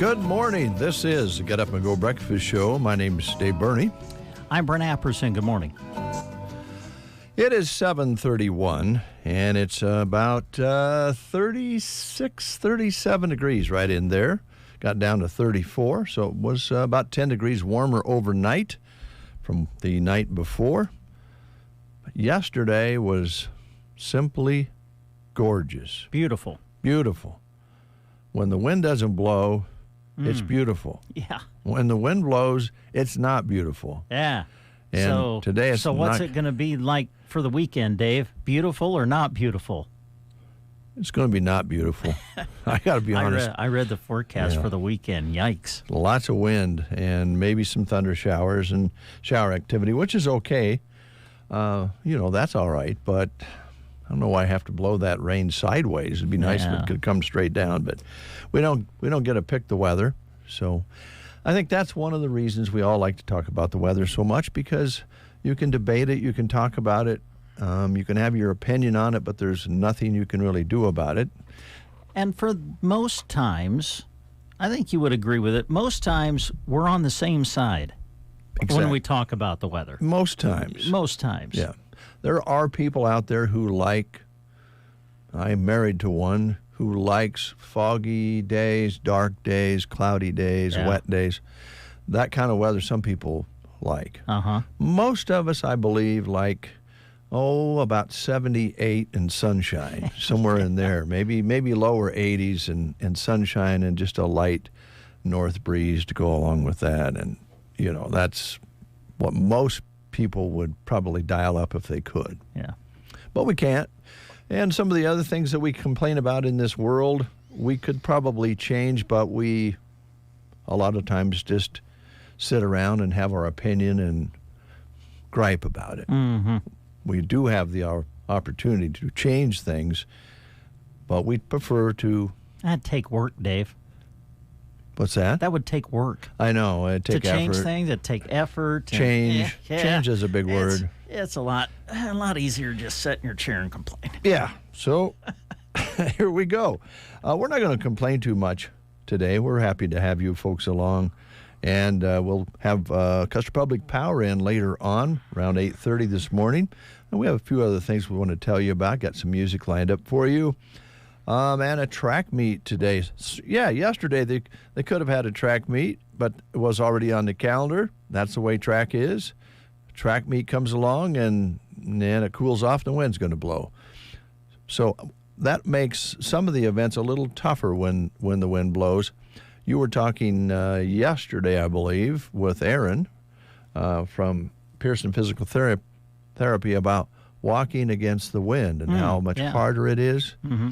Good morning. This is the Get Up and Go Breakfast Show. My name is Dave Burney. I'm Brent Apperson. Good morning. It is 7:31, and it's about 36, 37 degrees right in there. Got down to 34, so it was about 10 degrees warmer overnight from the night before. Yesterday was simply gorgeous. Beautiful. Beautiful. When the wind doesn't blow, it's beautiful. Yeah. When the wind blows, it's not beautiful. Yeah. And today it's so what's it going to be like for the weekend, Dave? Beautiful or not beautiful? It's going to be not beautiful. I got to be honest. I read the forecast for the weekend. Yikes. Lots of wind and maybe some thunder showers and shower activity, which is okay. That's all right. But I don't know why I have to blow that rain sideways. It'd be nice if it could come straight down. But we don't get to pick the weather. So I think that's one of the reasons we all like to talk about the weather so much, because you can debate it, you can talk about it, you can have your opinion on it, but there's nothing you can really do about it. And for most times, I think you would agree with it, most times we're on the same side when we talk about the weather. Most times. Most times. Yeah. There are people out there who I'm married to one, who likes foggy days, dark days, cloudy days, wet days. That kind of weather some people like. Most of us, I believe, like, about 78 and sunshine, somewhere in there. Maybe lower 80s and sunshine and just a light north breeze to go along with that. And, that's what most people would probably dial up if they could. Yeah. But we can't. And some of the other things that we complain about in this world, we could probably change, but we a lot of times just sit around and have our opinion and gripe about it. Mm-hmm. We do have the opportunity to change things, but we'd prefer to... That'd take work, Dave. What's that? That would take work. I know. It'd take effort. To change things, it'd take effort. Change. Change is a big word. It's a lot easier just sit in your chair and complain. Yeah. So here we go. We're not going to complain too much today. We're happy to have you folks along. And we'll have Custer Public Power in later on, around 8:30 this morning. And we have a few other things we want to tell you about. Got some music lined up for you. And a track meet today. Yeah, yesterday they could have had a track meet, but it was already on the calendar. That's the way track is. Track meet comes along, and then it cools off, and the wind's going to blow. So that makes some of the events a little tougher when the wind blows. You were talking yesterday, I believe, with Aaron from Pearson Physical Therapy about walking against the wind and how much harder it is. Mm-hmm.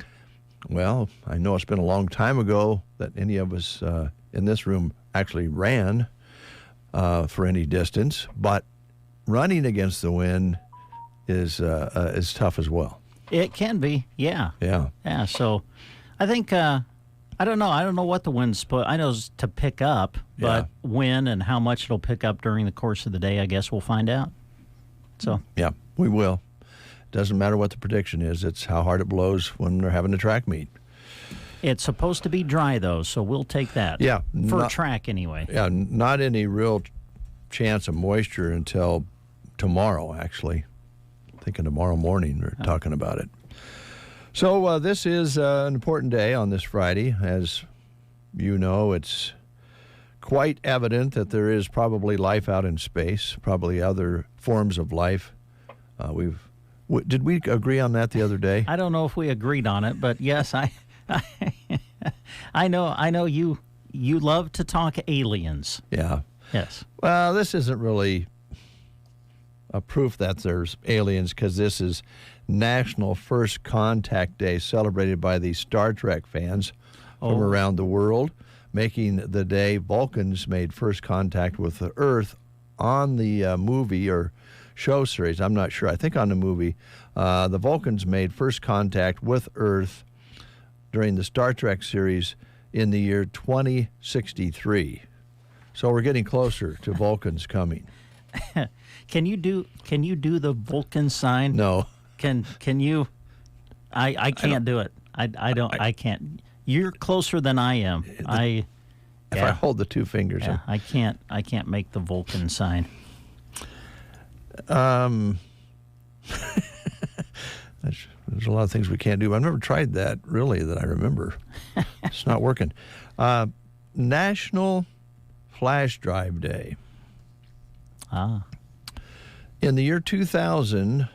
Well, I know it's been a long time ago that any of us in this room actually ran for any distance, but running against the wind is tough as well. It can be, yeah. Yeah, so I think, I don't know what the wind's I know it's to pick up, but when and how much it'll pick up during the course of the day, I guess we'll find out. So yeah, we will. Doesn't matter what the prediction is. It's how hard it blows when they're having a track meet. It's supposed to be dry, though, so we'll take that. Yeah. For a track, anyway. Yeah, not any real chance of moisture until tomorrow, actually. I'm thinking tomorrow morning we're talking about it. So this is an important day on this Friday. As you know, it's quite evident that there is probably life out in space, probably other forms of life. Did we agree on that the other day? I don't know if we agreed on it, but yes, I know you love to talk aliens. Yeah. Yes. Well, this isn't really a proof that there's aliens, because this is National First Contact Day, celebrated by the Star Trek fans from around the world, making the day Vulcans made first contact with the Earth on the movie or show series. I'm not sure. I think on the movie, the Vulcans made first contact with Earth during the Star Trek series in the year 2063. So we're getting closer to Vulcans coming. Can you do the Vulcan sign? No. Can you? I can't do it. I can't. You're closer than I am. if I hold the two fingers. Yeah, I can't make the Vulcan sign. There's a lot of things we can't do. I've never tried that, really, that I remember. It's not working. National Flash Drive Day. In the year 2000,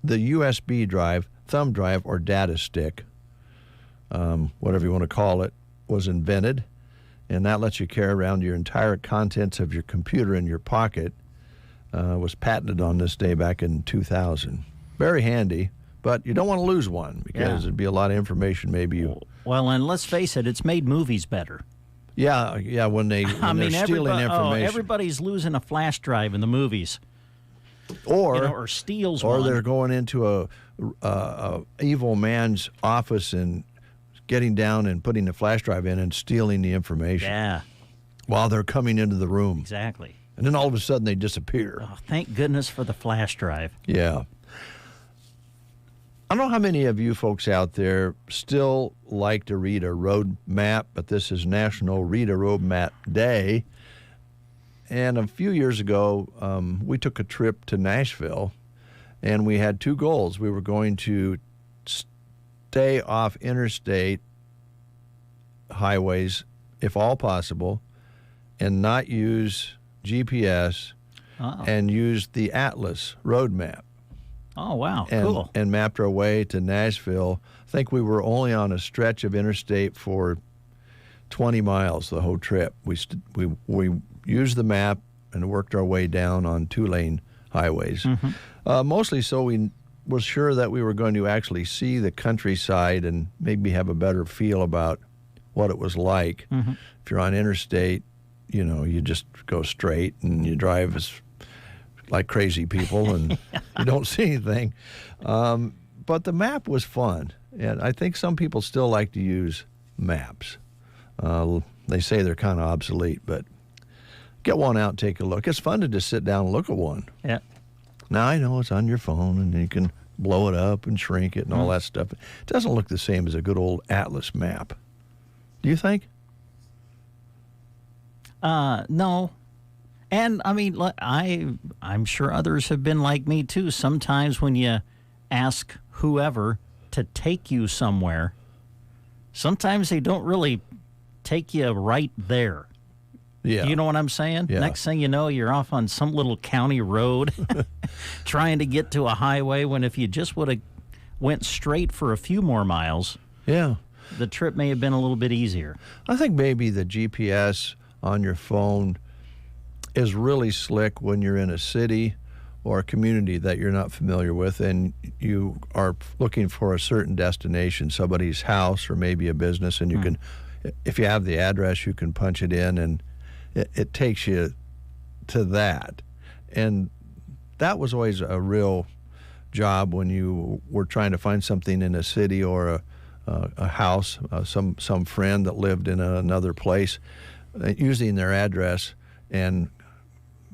the USB drive, thumb drive, or data stick, whatever you want to call it, was invented. And that lets you carry around your entire contents of your computer in your pocket. Was patented on this day back in 2000. Very handy, but you don't want to lose one because it'd be a lot of information maybe you... Well, and let's face it, it's made movies better. Yeah, when they're stealing information. Everybody's losing a flash drive in the movies. Or steals one. Or they're going into a evil man's office and getting down and putting the flash drive in and stealing the information. Yeah. While they're coming into the room. Exactly. And then all of a sudden they disappear. Oh, thank goodness for the flash drive. Yeah. I don't know how many of you folks out there still like to read a road map, but this is National Read a Road Map Day. And a few years ago, we took a trip to Nashville, and we had two goals. We were going to stay off interstate highways, if all possible, and not use GPS and use the Atlas road map. Oh, wow. Cool. And mapped our way to Nashville. I think we were only on a stretch of interstate for 20 miles the whole trip. We used the map and worked our way down on two-lane highways. Mm-hmm. Mostly so we was sure that we were going to actually see the countryside and maybe have a better feel about what it was like. Mm-hmm. If you're on interstate, you just go straight and you drive like crazy people and you don't see anything. But the map was fun, and I think some people still like to use maps. They say they're kind of obsolete, but get one out and take a look. It's fun to just sit down and look at one. Yeah. Now, I know it's on your phone, and you can blow it up and shrink it and all that stuff. It doesn't look the same as a good old Atlas map. Do you think? No. And, I mean, I'm sure others have been like me, too. Sometimes when you ask whoever to take you somewhere, sometimes they don't really take you right there. Yeah. Do you know what I'm saying? Yeah. Next thing you know, you're off on some little county road trying to get to a highway when if you just would have went straight for a few more miles, the trip may have been a little bit easier. I think maybe the GPS on your phone is really slick when you're in a city or a community that you're not familiar with and you are looking for a certain destination, somebody's house or maybe a business, and you can, if you have the address, you can punch it in and it takes you to that. And that was always a real job when you were trying to find something in a city or a house, some friend that lived in another place, using their address and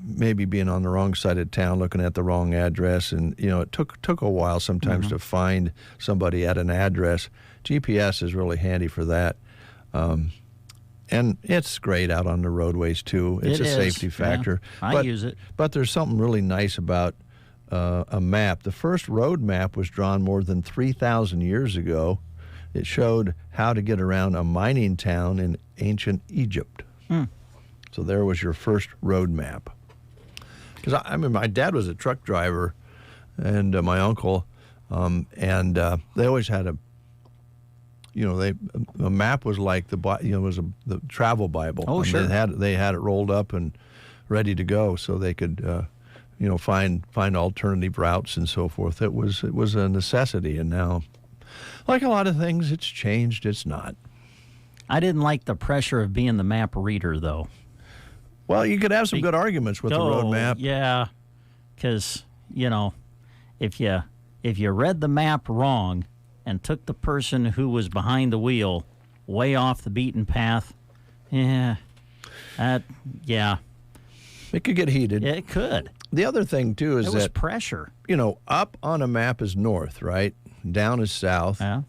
maybe being on the wrong side of town, looking at the wrong address. And, it took a while sometimes to find somebody at an address. GPS is really handy for that. And it's great out on the roadways, too. It's a safety factor. Yeah, I use it. But there's something really nice about a map. The first road map was drawn more than 3,000 years ago. It showed how to get around a mining town in ancient Egypt. So there was your first road map. Because I mean, my dad was a truck driver, and my uncle, and they always had a map was like the travel Bible. Oh, sure. They had it rolled up and ready to go, so they could find alternative routes and so forth. It was a necessity, and now, like a lot of things, it's changed. It's not. I didn't like the pressure of being the map reader, though. Well, you could have some good arguments with the road map. Yeah, because if you read the map wrong and took the person who was behind the wheel way off the beaten path, it could get heated. It could. The other thing too is that pressure. Up on a map is north, right? Down is south. Yeah.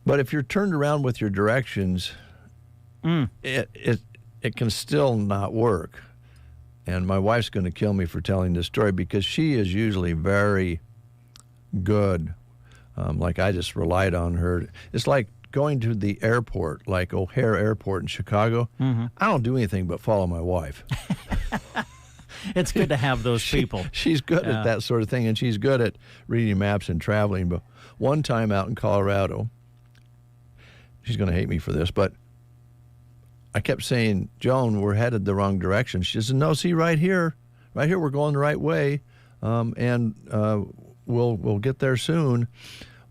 But if you're turned around with your directions, it can still not work. And my wife's going to kill me for telling this story because she is usually very good. Like I just relied on her. It's like going to the airport, like O'Hare Airport in Chicago. I don't do anything but follow my wife. It's good to have those people. She's good at that sort of thing, and she's good at reading maps and traveling. But one time out in Colorado, she's going to hate me for this, but I kept saying, Joan, we're headed the wrong direction. She said, no, see, right here, we're going the right way, and we'll get there soon.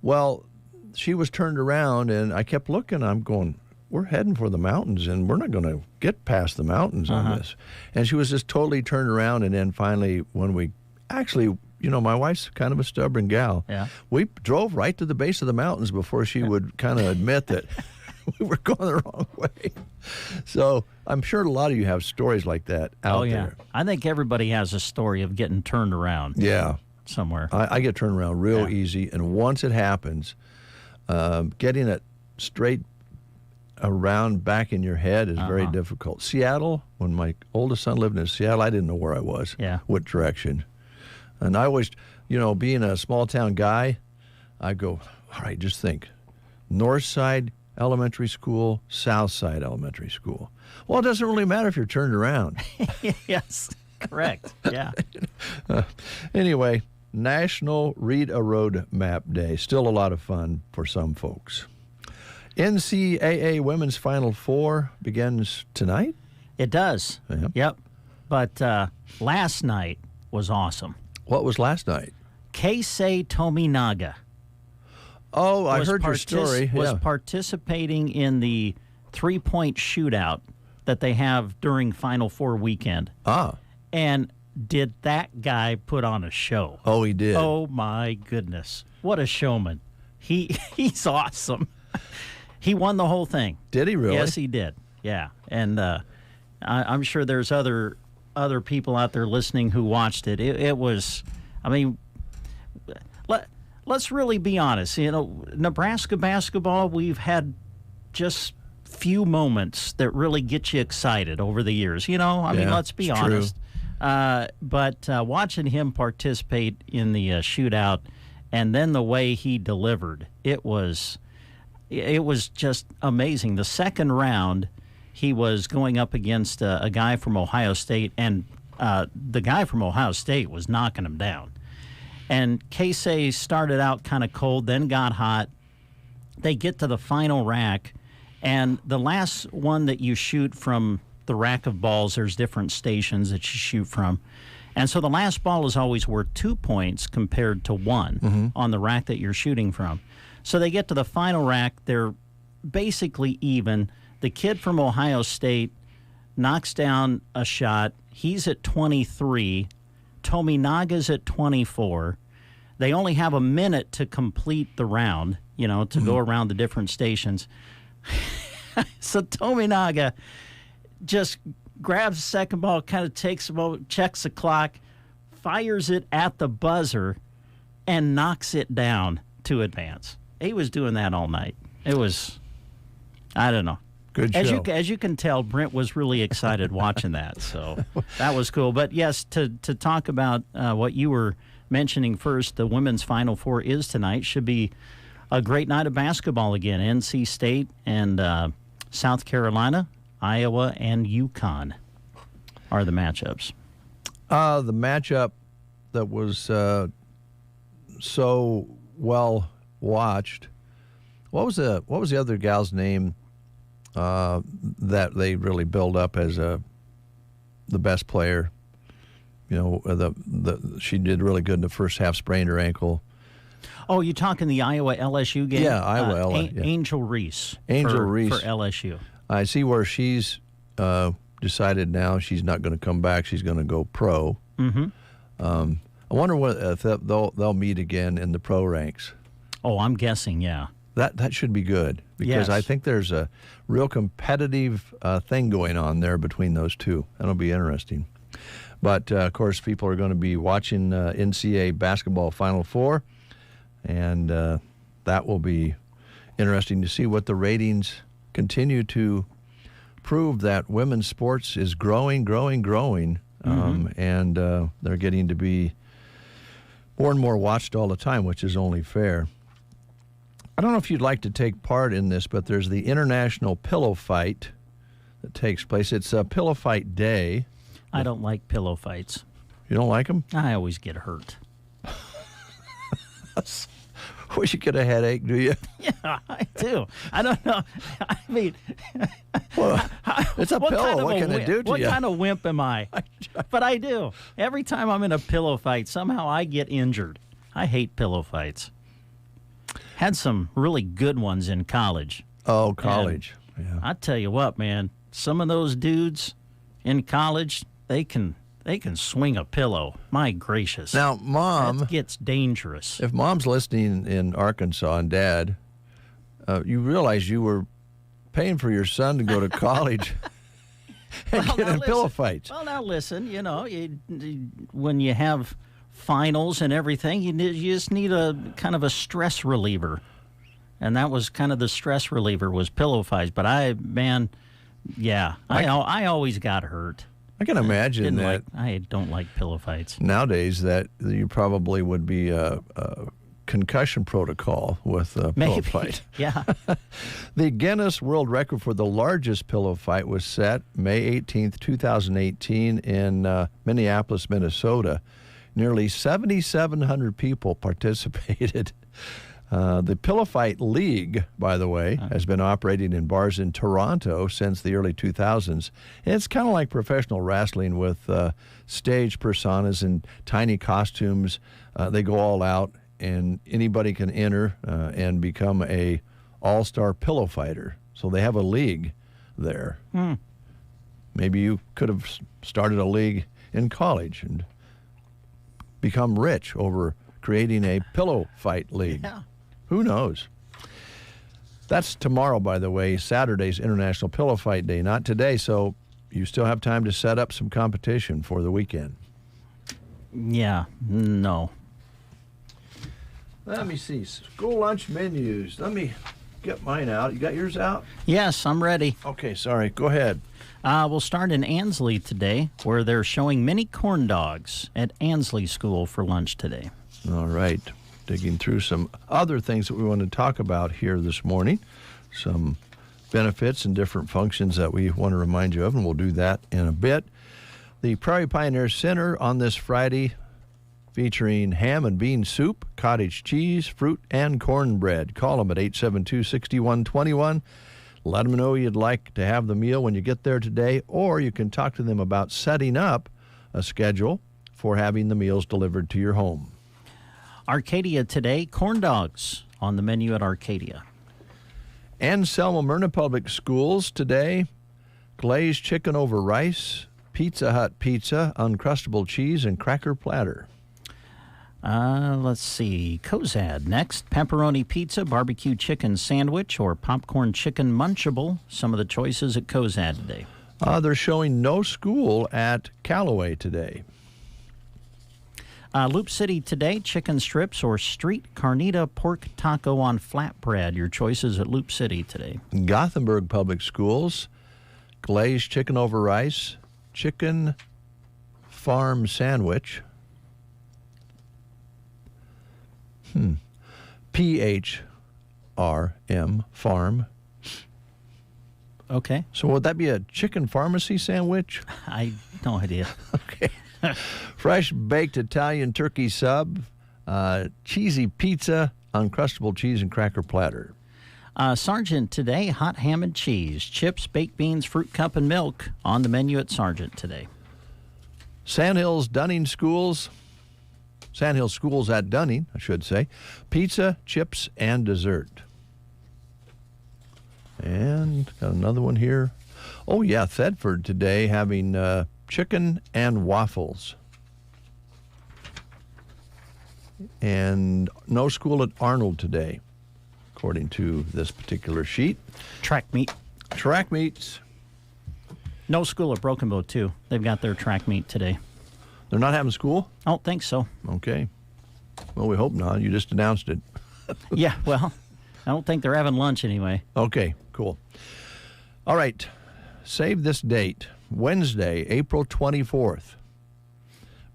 Well, she was turned around, and I kept looking. I'm going, we're heading for the mountains, and we're not going to get past the mountains on this. And she was just totally turned around, and then finally, when we actually, my wife's kind of a stubborn gal. Yeah. We drove right to the base of the mountains before she would kind of admit that we were going the wrong way. So I'm sure a lot of you have stories like that out there. I think everybody has a story of getting turned around. Yeah. Somewhere. I get turned around real easy, and once it happens, getting it straight around back in your head is very difficult. Seattle, when my oldest son lived in Seattle, I didn't know where I was, what direction. And I always, being a small town guy, I go, all right, just think, north side elementary school, south side elementary school. Well, it doesn't really matter if you're turned around. Yes, correct, yeah. Anyway, National Read a Road Map Day. Still a lot of fun for some folks. NCAA Women's Final Four begins tonight? It does. Yep. But last night was awesome. What was last night? Keisei Tominaga. Oh, I heard your story. Was participating in the three-point shootout that they have during Final Four weekend. And did that guy put on a show? Oh, he did. Oh, my goodness. What a showman. He's awesome. He won the whole thing. Did he really? Yes, he did. Yeah. And I'm sure there's other people out there listening who watched it. It was, let's really be honest. Nebraska basketball, we've had just few moments that really get you excited over the years. Let's be honest. But watching him participate in the shootout and then the way he delivered, it was just amazing. The second round, he was going up against a guy from Ohio State, and the guy from Ohio State was knocking him down. And Keisei started out kind of cold, then got hot. They get to the final rack, and the last one that you shoot from the rack of balls, there's different stations that you shoot from. And so the last ball is always worth 2 points compared to one on the rack that you're shooting from. So they get to the final rack. They're basically even. The kid from Ohio State knocks down a shot. He's at 23. Tominaga's at 24. They only have a minute to complete the round, to go around the different stations. So Tominaga just grabs the second ball, kind of takes a moment, checks the clock, fires it at the buzzer, and knocks it down to advance. He was doing that all night. It was, I don't know. Good show. As you can tell, Brent was really excited watching that, so that was cool. But yes, to talk about what you were mentioning first, the women's Final Four is tonight. Should be a great night of basketball again. NC State and South Carolina, Iowa, and UConn are the matchups. The matchup that was so well watched. What was the other gal's name that they really build up as the best player? She did really good in the first half, sprained her ankle. Oh, you talking the Iowa LSU game? Yeah, Iowa LSU. Angel Reese. Angel Reese for LSU. I see where she's decided now she's not going to come back. She's going to go pro. I wonder if they'll meet again in the pro ranks. Oh, I'm guessing, yeah. That should be good because I think there's a real competitive thing going on there between those two. That'll be interesting. But, of course, people are going to be watching NCAA basketball Final Four, and that will be interesting to see what the ratings continue to prove that women's sports is growing, and they're getting to be more and more watched all the time, which is only fair. I don't know if you'd like to take part in this, but there's the International Pillow Fight that takes place. It's a Pillow Fight Day. I don't like pillow fights. You don't like them? I always get hurt. Wish you get a headache, do you? Yeah, I do. I don't know. I mean, well, it's a pillow. What can it do to you? What kind of wimp am I? But I do. Every time I'm in a pillow fight, somehow I get injured. I hate pillow fights. Had some really good ones in college. Oh, college. Yeah. I tell you what, man. Some of those dudes in college, they can swing a pillow. My gracious. Now, Mom... That gets dangerous. If Mom's listening in Arkansas and Dad, you realize you were paying for your son to go to college and get in pillow fights. Well, now listen, when you have finals and everything, you just need a kind of a stress reliever. And that was kind of the stress reliever was pillow fights. But I always got hurt. I can imagine that. I don't like pillow fights. Nowadays, that you probably would be a concussion protocol with a pillow fight. Yeah. The Guinness World Record for the largest pillow fight was set May 18th, 2018 in Minneapolis, Minnesota. Nearly 7,700 people participated. The Pillow Fight League, by the way, has been operating in bars in Toronto since the early 2000s. It's kind of like professional wrestling with stage personas and tiny costumes. They go all out, and anybody can enter and become a all-star pillow fighter. So they have a league there. Maybe you could have started a league in college and become rich over creating a pillow fight league. Yeah. Who knows? That's tomorrow, by the way, Saturday's International Pillow Fight Day. Not today, so you still have time to set up some competition for the weekend. Yeah, no. Let me see. School lunch menus. Let me get mine out. You got yours out? Yes, I'm ready. Okay, sorry. Go ahead. We'll start in Ansley today, where they're showing mini corn dogs at Ansley School for lunch today. All right. Digging through some other things that we want to talk about here this morning. Some benefits and different functions that we want to remind you of, and we'll do that in a bit. The Prairie Pioneer Center on this Friday featuring ham and bean soup, cottage cheese, fruit, and cornbread. Call them at 872-6121. Let them know you'd like to have the meal when you get there today, or you can talk to them about setting up a schedule for having the meals delivered to your home. Arcadia today, corn dogs on the menu at Arcadia. Anselmo Myrna Public Schools today, glazed chicken over rice, Pizza Hut pizza, Uncrustable cheese, and cracker platter. Let's see. Cozad next. Pepperoni pizza, barbecue chicken sandwich, or popcorn chicken munchable. Some of the choices at Cozad today. They're showing no school at Callaway today. Loop City today, chicken strips or street carnita pork taco on flatbread. Your choices at Loop City today. Gothenburg Public Schools, glazed chicken over rice, chicken farm sandwich. PHRM, farm. Okay. So would that be a chicken pharmacy sandwich? I no idea. Okay. Fresh baked Italian turkey sub, cheesy pizza, Uncrustable cheese, and cracker platter. Sargent today, hot ham and cheese, chips, baked beans, fruit cup, and milk on the menu at Sargent today. Sandhills Schools at Dunning, I should say. Pizza, chips, and dessert. And got another one here. Oh, yeah, Thedford today having chicken and waffles. And no school at Arnold today, according to this particular sheet. Track meet. Track meets. No school at Broken Bow, too. They've got their track meet today. They're not having school? I don't think so. Okay. Well, we hope not. You just announced it. Yeah, well, I don't think they're having lunch anyway. Okay, cool. All right. Save this date, Wednesday, April 24th,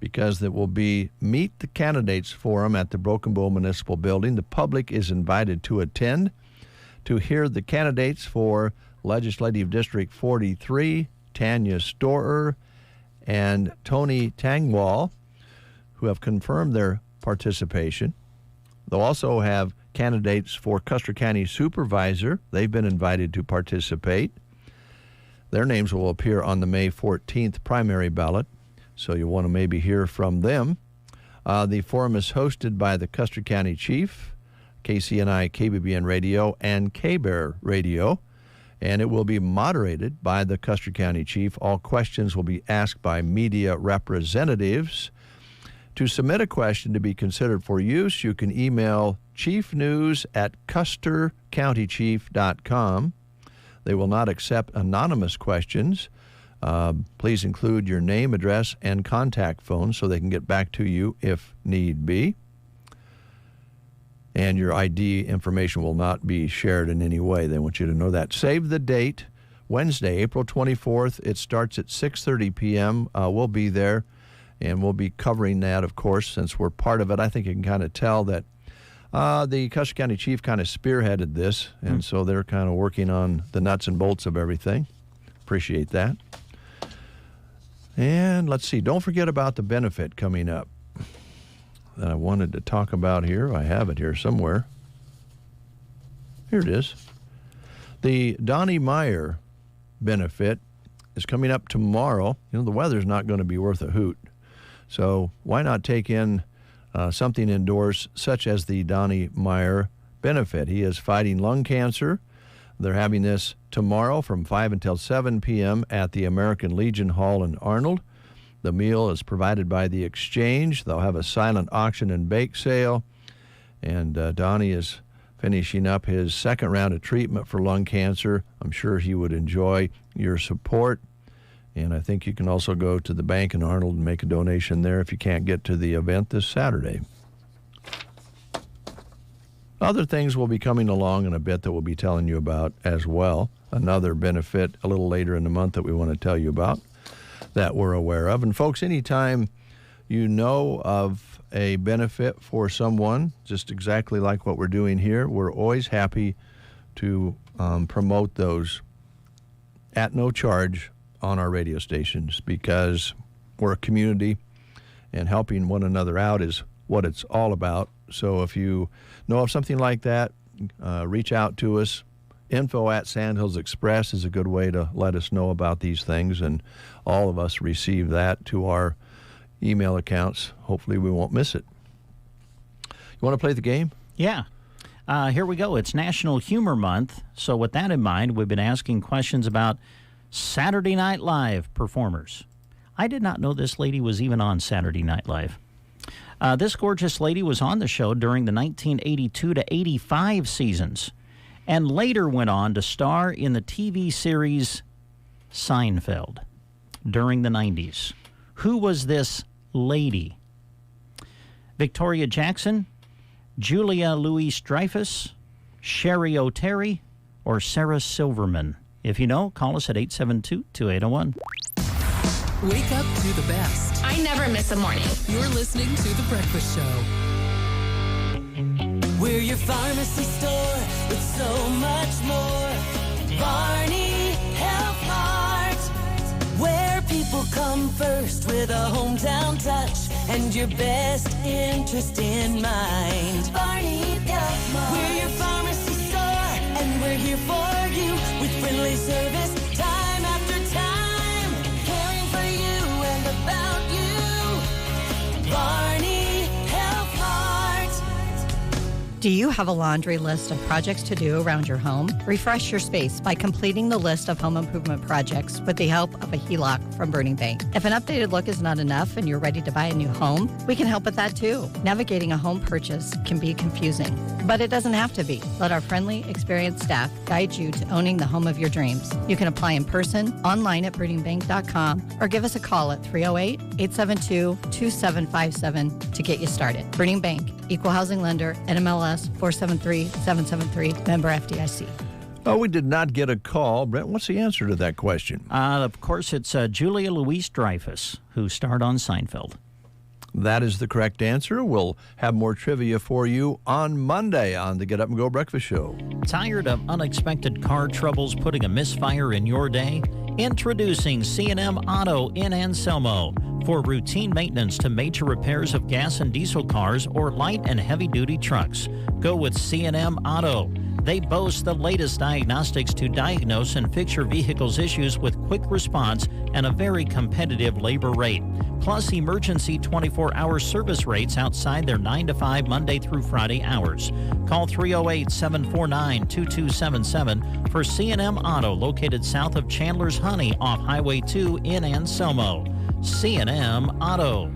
because there will be Meet the Candidates Forum at the Broken Bow Municipal Building. The public is invited to attend to hear the candidates for Legislative District 43, Tanya Storer and Tony Tangwall, who have confirmed their participation. They'll also have candidates for Custer County Supervisor. They've been invited to participate. Their names will appear on the May 14th primary ballot, so you'll want to maybe hear from them. The forum is hosted by the Custer County Chief, KCNI, KBBN Radio, and KBBN Radio, and it will be moderated by the Custer County Chief. All questions will be asked by media representatives. To submit a question to be considered for use, you can email chiefnews@custercountychief.com. They will not accept anonymous questions. Please include your name, address, and contact phone so they can get back to you if need be. And your ID information will not be shared in any way. They want you to know that. Save the date, Wednesday, April 24th. It starts at 6:30 p.m. We'll be there, and we'll be covering that, of course, since we're part of it. I think you can kind of tell that the Custer County Chief kind of spearheaded this, and so they're kind of working on the nuts and bolts of everything. Appreciate that. And let's see, don't forget about the benefit coming up that I wanted to talk about here. I have it here somewhere. Here it is. The Donnie Meyer benefit is coming up tomorrow. You know, the weather's not going to be worth a hoot, so why not take in something indoors, such as the Donnie Meyer benefit. He is fighting lung cancer. They're having this tomorrow from 5 until 7 p.m. at the American Legion Hall in Arnold. The meal is provided by the Exchange. They'll have a silent auction and bake sale. And Donnie is finishing up his second round of treatment for lung cancer. I'm sure he would enjoy your support. And I think you can also go to the bank in Arnold and make a donation there if you can't get to the event this Saturday. Other things will be coming along in a bit that we'll be telling you about as well. Another benefit a little later in the month that we want to tell you about that we're aware of. And folks, anytime you know of a benefit for someone, just exactly like what we're doing here, we're always happy to promote those at no charge on our radio stations, because we're a community and helping one another out is what it's all about. So if you know of something like that, reach out to us. Info@Sandhills Express is a good way to let us know about these things, and all of us receive that to our email accounts. Hopefully we won't miss it. You want to play the game? Yeah. Here we go. It's National Humor Month. So with that in mind, we've been asking questions about Saturday Night Live performers. I did not know this lady was even on Saturday Night Live. This gorgeous lady was on the show during the 1982 to 85 seasons and later went on to star in the TV series Seinfeld during the 90s. Who was this lady? Victoria Jackson, Julia Louis-Dreyfus, Sherry O'Terry, or Sarah Silverman? If you know, call us at 872-2801. Wake up to the best. I never miss a morning. You're listening to The Breakfast Show. We're your pharmacy store with so much more. Barney Health Mart, where people come first with a hometown touch and your best interest in mind. Barney Health Mart. We're your pharmacy store, and we're here for you with friendly service time after time, caring for you and about you. Barney Health Mart. Do you have a laundry list of projects to do around your home? Refresh your space by completing the list of home improvement projects with the help of a HELOC from Burning Bank. If an updated look is not enough and you're ready to buy a new home, we can help with that too. Navigating a home purchase can be confusing, but it doesn't have to be. Let our friendly, experienced staff guide you to owning the home of your dreams. You can apply in person, online at burningbank.com, or give us a call at 308-872-2757 to get you started. Burning Bank, Equal Housing Lender, NMLS NMLS 473773, member FDIC. Oh, we did not get a call. Brent, what's the answer to that question? Of course, it's Julia Louis-Dreyfus, who starred on Seinfeld. That is the correct answer. We'll have more trivia for you on Monday on the Get Up and Go Breakfast Show. Tired of unexpected car troubles putting a misfire in your day? Introducing C&M Auto in Anselmo. For routine maintenance to major repairs of gas and diesel cars or light and heavy-duty trucks, go with C&M Auto. They boast the latest diagnostics to diagnose and fix your vehicle's issues with quick response and a very competitive labor rate. Plus emergency 24-hour service rates outside their 9 to 5 Monday through Friday hours. Call 308-749-2277 for C&M Auto, located south of Chandler's Honey off Highway 2 in Anselmo. C&M Auto.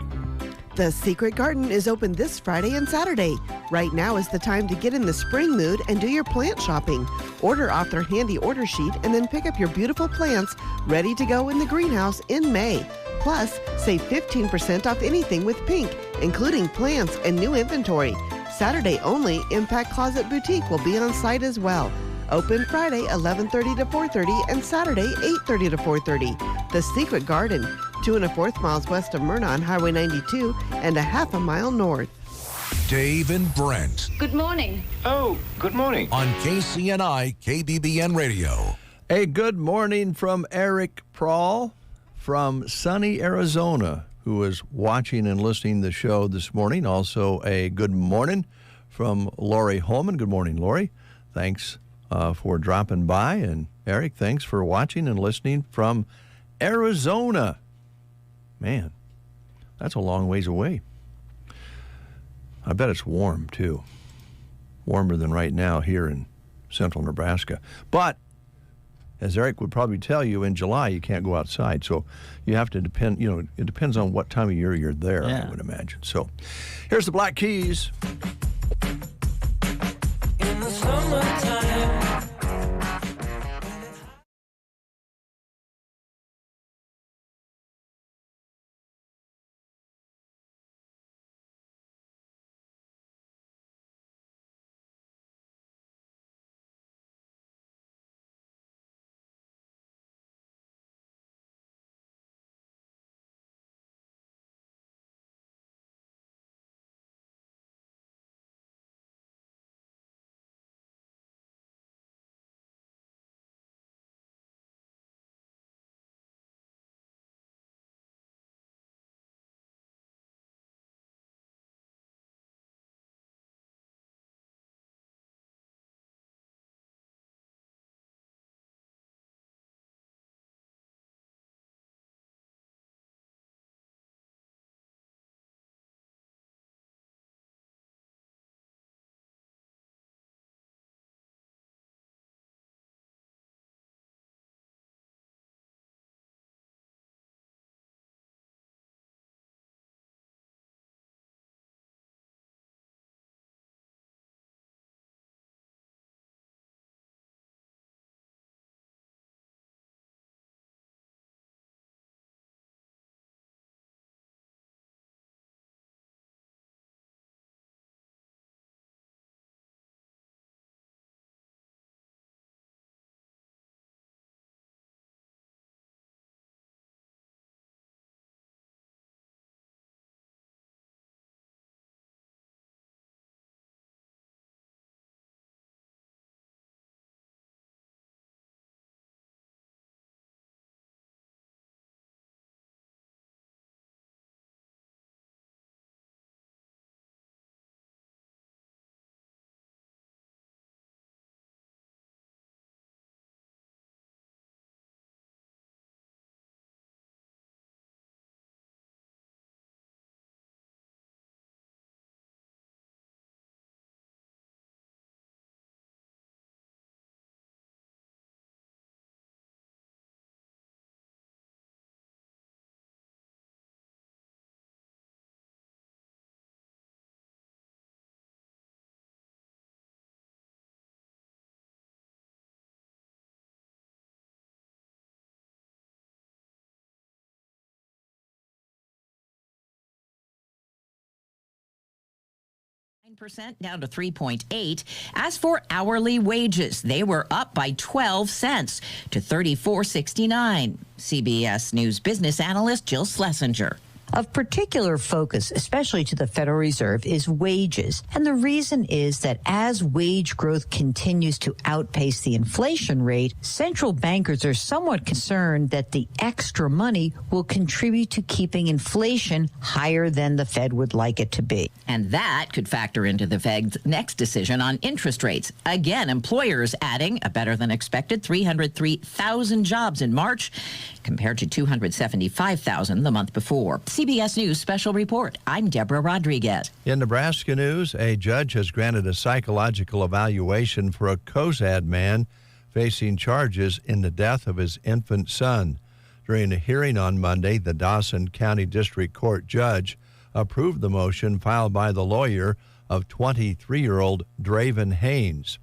The Secret Garden is open this Friday and Saturday. Right now is the time to get in the spring mood and do your plant shopping. Order off their handy order sheet and then pick up your beautiful plants ready to go in the greenhouse in May. Plus, save 15% off anything with pink, including plants and new inventory. Saturday only, Impact Closet Boutique will be on site as well. Open Friday 11:30 to 4:30 and Saturday 8:30 to 4:30. The Secret Garden, 2 1/4 miles west of Myrna on Highway 92 and a half a mile north. Dave and Brent. Good morning. Oh, good morning. On KCNI KBBN Radio. A good morning from Eric Prawl from sunny Arizona, who is watching and listening to the show this morning. Also a good morning from Lori Holman. Good morning, Lori. Thanks for dropping by. And Eric, thanks for watching and listening from Arizona. Man, that's a long ways away. I bet it's warm, too. Warmer than right now here in central Nebraska. But, as Eric would probably tell you, in July you can't go outside. So you have to depend, it depends on what time of year you're there, I would imagine. So here's the Black Keys. In the summertime. 9% down to 3.8. As for hourly wages, they were up by 12 cents to $34.69. CBS News business analyst Jill Schlesinger. Of particular focus, especially to the Federal Reserve, is wages. And the reason is that as wage growth continues to outpace the inflation rate, central bankers are somewhat concerned that the extra money will contribute to keeping inflation higher than the Fed would like it to be. And that could factor into the Fed's next decision on interest rates. Again, employers adding a better than expected 303,000 jobs in March compared to 275,000 the month before. CBS News Special Report. I'm Deborah Rodriguez. In Nebraska news, a judge has granted a psychological evaluation for a Cozad man facing charges in the death of his infant son. During a hearing on Monday, the Dawson County District Court judge approved the motion filed by the lawyer of 23-year-old Draven Haynes.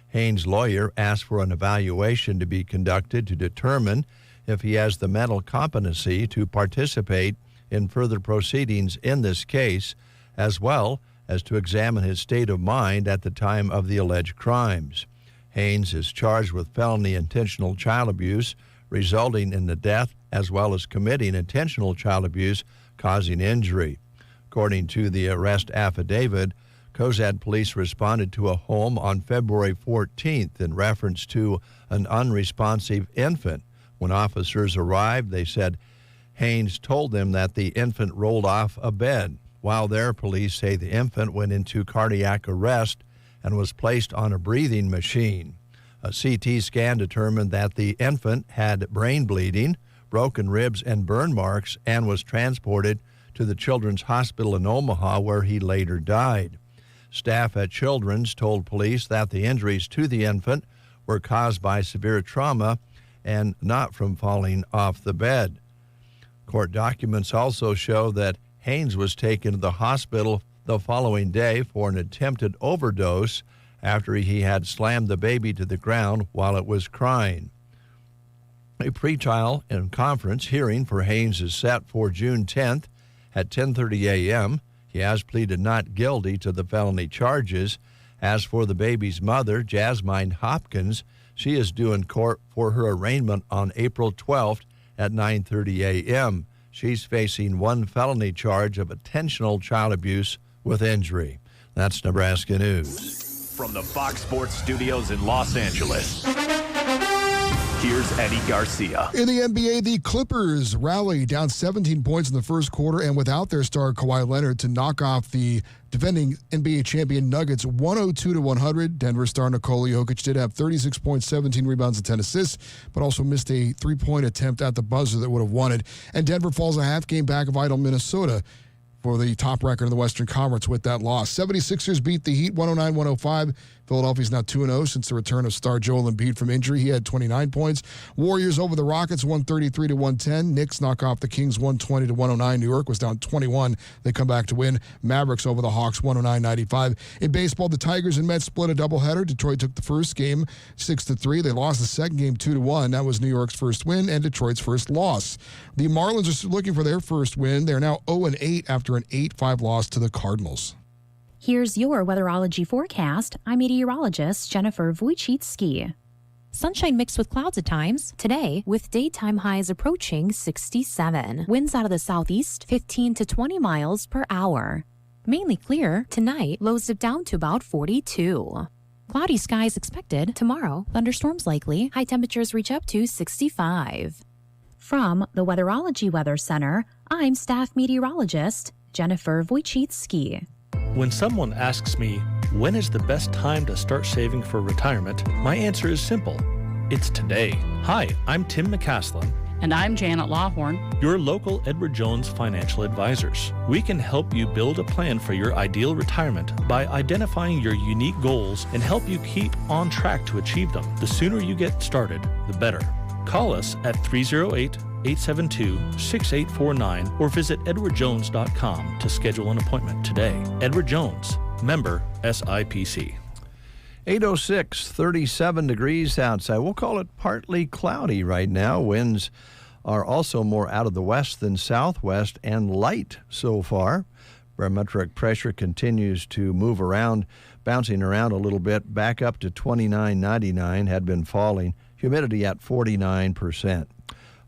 Haynes' lawyer asked for an evaluation to be conducted to determine if he has the mental competency to participate in further proceedings in this case, as well as to examine his state of mind at the time of the alleged crimes. Haynes is charged with felony intentional child abuse resulting in the death, as well as committing intentional child abuse causing injury. According to the arrest affidavit, Cozad police responded to a home on February 14th in reference to an unresponsive infant. When officers arrived, they said Haynes told them that the infant rolled off a bed. While there, police say the infant went into cardiac arrest and was placed on a breathing machine. A CT scan determined that the infant had brain bleeding, broken ribs, and burn marks, and was transported to the Children's Hospital in Omaha, where he later died. Staff at Children's told police that the injuries to the infant were caused by severe trauma and not from falling off the bed. Court documents also show that Haynes was taken to the hospital the following day for an attempted overdose after he had slammed the baby to the ground while it was crying. A pretrial and conference hearing for Haynes is set for June 10th at 10:30 a.m. He has pleaded not guilty to the felony charges. As for the baby's mother, Jasmine Hopkins, she is due in court for her arraignment on April 12th at 9:30 a.m. She's facing one felony charge of intentional child abuse with injury. That's Nebraska News. From the Fox Sports Studios in Los Angeles, here's Eddie Garcia. In the NBA, the Clippers rally down 17 points in the first quarter and without their star Kawhi Leonard to knock off the defending NBA champion Nuggets 102-100. Denver star Nikola Jokic did have 36 points, 17 rebounds, and 10 assists, but also missed a three-point attempt at the buzzer that would have won it. And Denver falls a half game back of idle Minnesota for the top record in the Western Conference with that loss. 76ers beat the Heat 109-105. Philadelphia's now 2-0 since the return of star Joel Embiid from injury. He had 29 points. Warriors over the Rockets 133-110. Knicks knock off the Kings 120-109. New York was down 21. They come back to win. Mavericks over the Hawks 109-95. In baseball, the Tigers and Mets split a doubleheader. Detroit took the first game 6-3. They lost the second game 2-1. That was New York's first win and Detroit's first loss. The Marlins are looking for their first win. They're now 0-8 after an 8-5 loss to the Cardinals. Here's your weatherology forecast. I'm meteorologist Jennifer Wojcicki. Sunshine mixed with clouds at times today, with daytime highs approaching 67. Winds out of the southeast 15 to 20 miles per hour. Mainly clear tonight, lows dip down to about 42. Cloudy skies expected tomorrow. Thunderstorms likely. High temperatures reach up to 65. From the Weatherology Weather Center, I'm staff meteorologist Jennifer Wojcicki. When someone asks me, when is the best time to start saving for retirement, my answer is simple. It's today. Hi, I'm Tim McCaslin. And I'm Janet Lawhorn, your local Edward Jones financial advisors. We can help you build a plan for your ideal retirement by identifying your unique goals and help you keep on track to achieve them. The sooner you get started, the better. Call us at 308-872-6849 or visit edwardjones.com to schedule an appointment today. Edward Jones, member SIPC. 8:06, 37 degrees outside. We'll call it partly cloudy right now. Winds are also more out of the west than southwest and light so far. Barometric pressure continues to move around, bouncing around a little bit, back up to 29.99, had been falling. Humidity at 49%.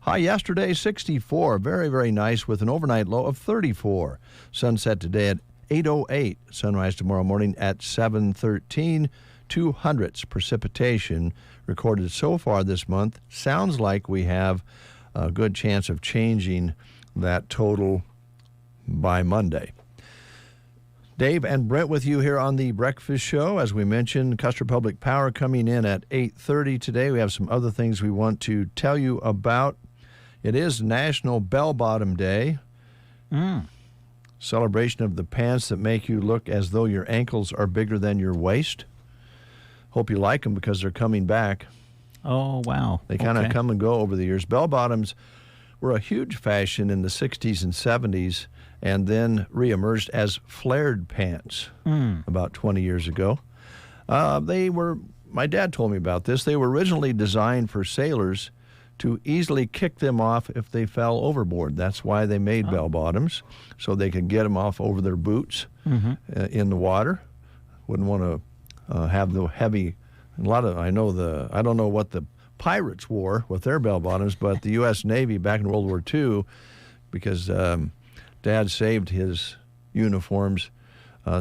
High yesterday, 64. Very, very nice with an overnight low of 34. Sunset today at 8:08. Sunrise tomorrow morning at 7:13. 200s precipitation recorded so far this month. Sounds like we have a good chance of changing that total by Monday. Dave and Brent with you here on the Breakfast Show. As we mentioned, Custer Public Power coming in at 8:30 today. We have some other things we want to tell you about. It is National Bell Bottom Day. Celebration of the pants that make you look as though your ankles are bigger than your waist. Hope you like them because they're coming back. Oh, wow. They kind of come and go over the years. Bell bottoms were a huge fashion in the 60s and 70s and then reemerged as flared pants about 20 years ago. My dad told me about this, they were originally designed for sailors to easily kick them off if they fell overboard. That's why they made bell bottoms, so they could get them off over their boots in the water. Wouldn't want to have the heavy, I don't know what the pirates wore with their bell bottoms, but the U.S. Navy back in World War II, because Dad saved his uniforms,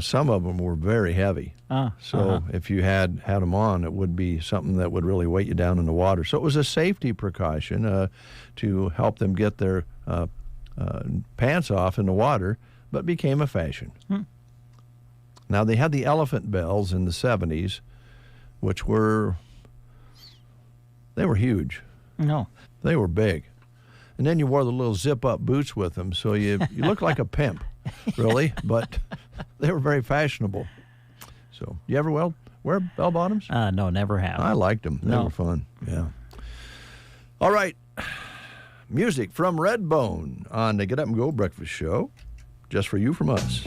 some of them were very heavy. If you had them on, it would be something that would really weight you down in the water. So it was a safety precaution to help them get their pants off in the water, but became a fashion. Now, they had the elephant bells in the 70s, which were huge. No. They were big. And then you wore the little zip-up boots with them, so you looked like a pimp, really, but they were very fashionable. So, you ever wear bell-bottoms? No, never have. I liked them. They were fun, yeah. All right. Music from Redbone on the Get Up and Go Breakfast Show, just for you from us.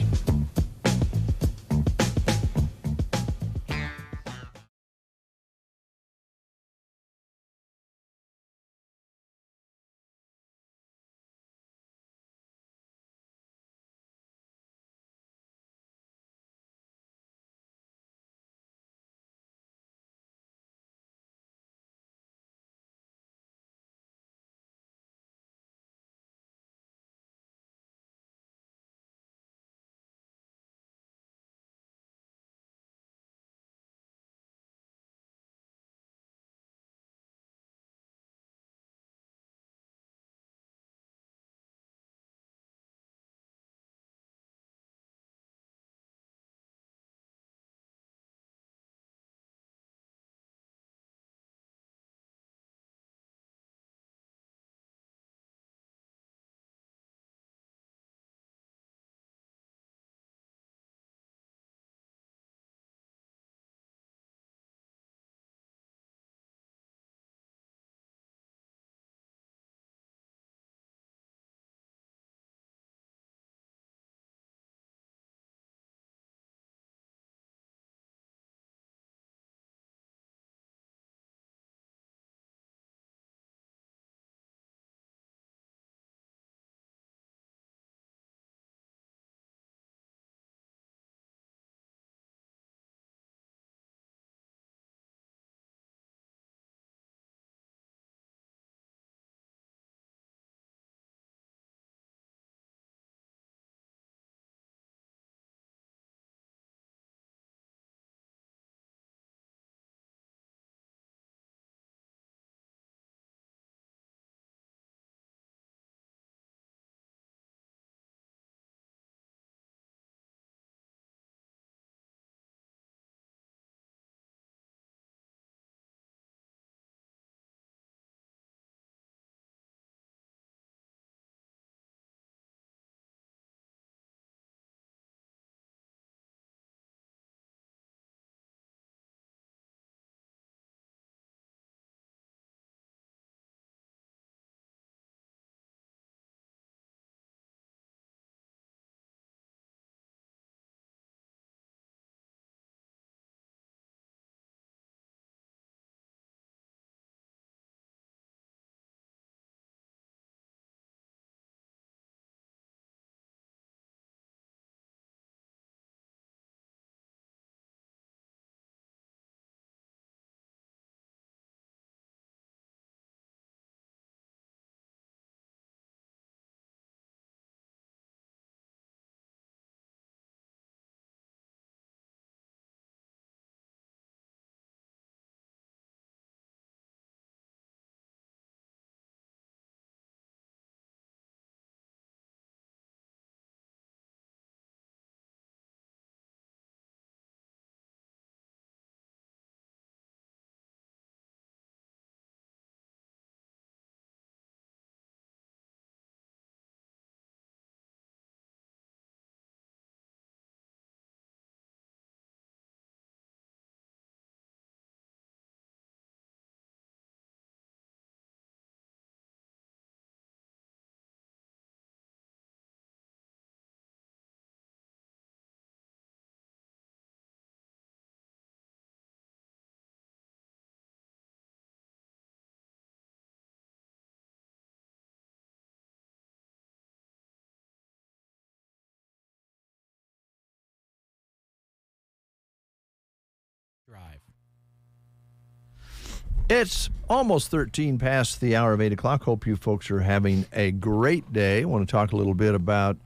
It's almost 13 past the hour of 8 o'clock. Hope you folks are having a great day. I want to talk a little bit about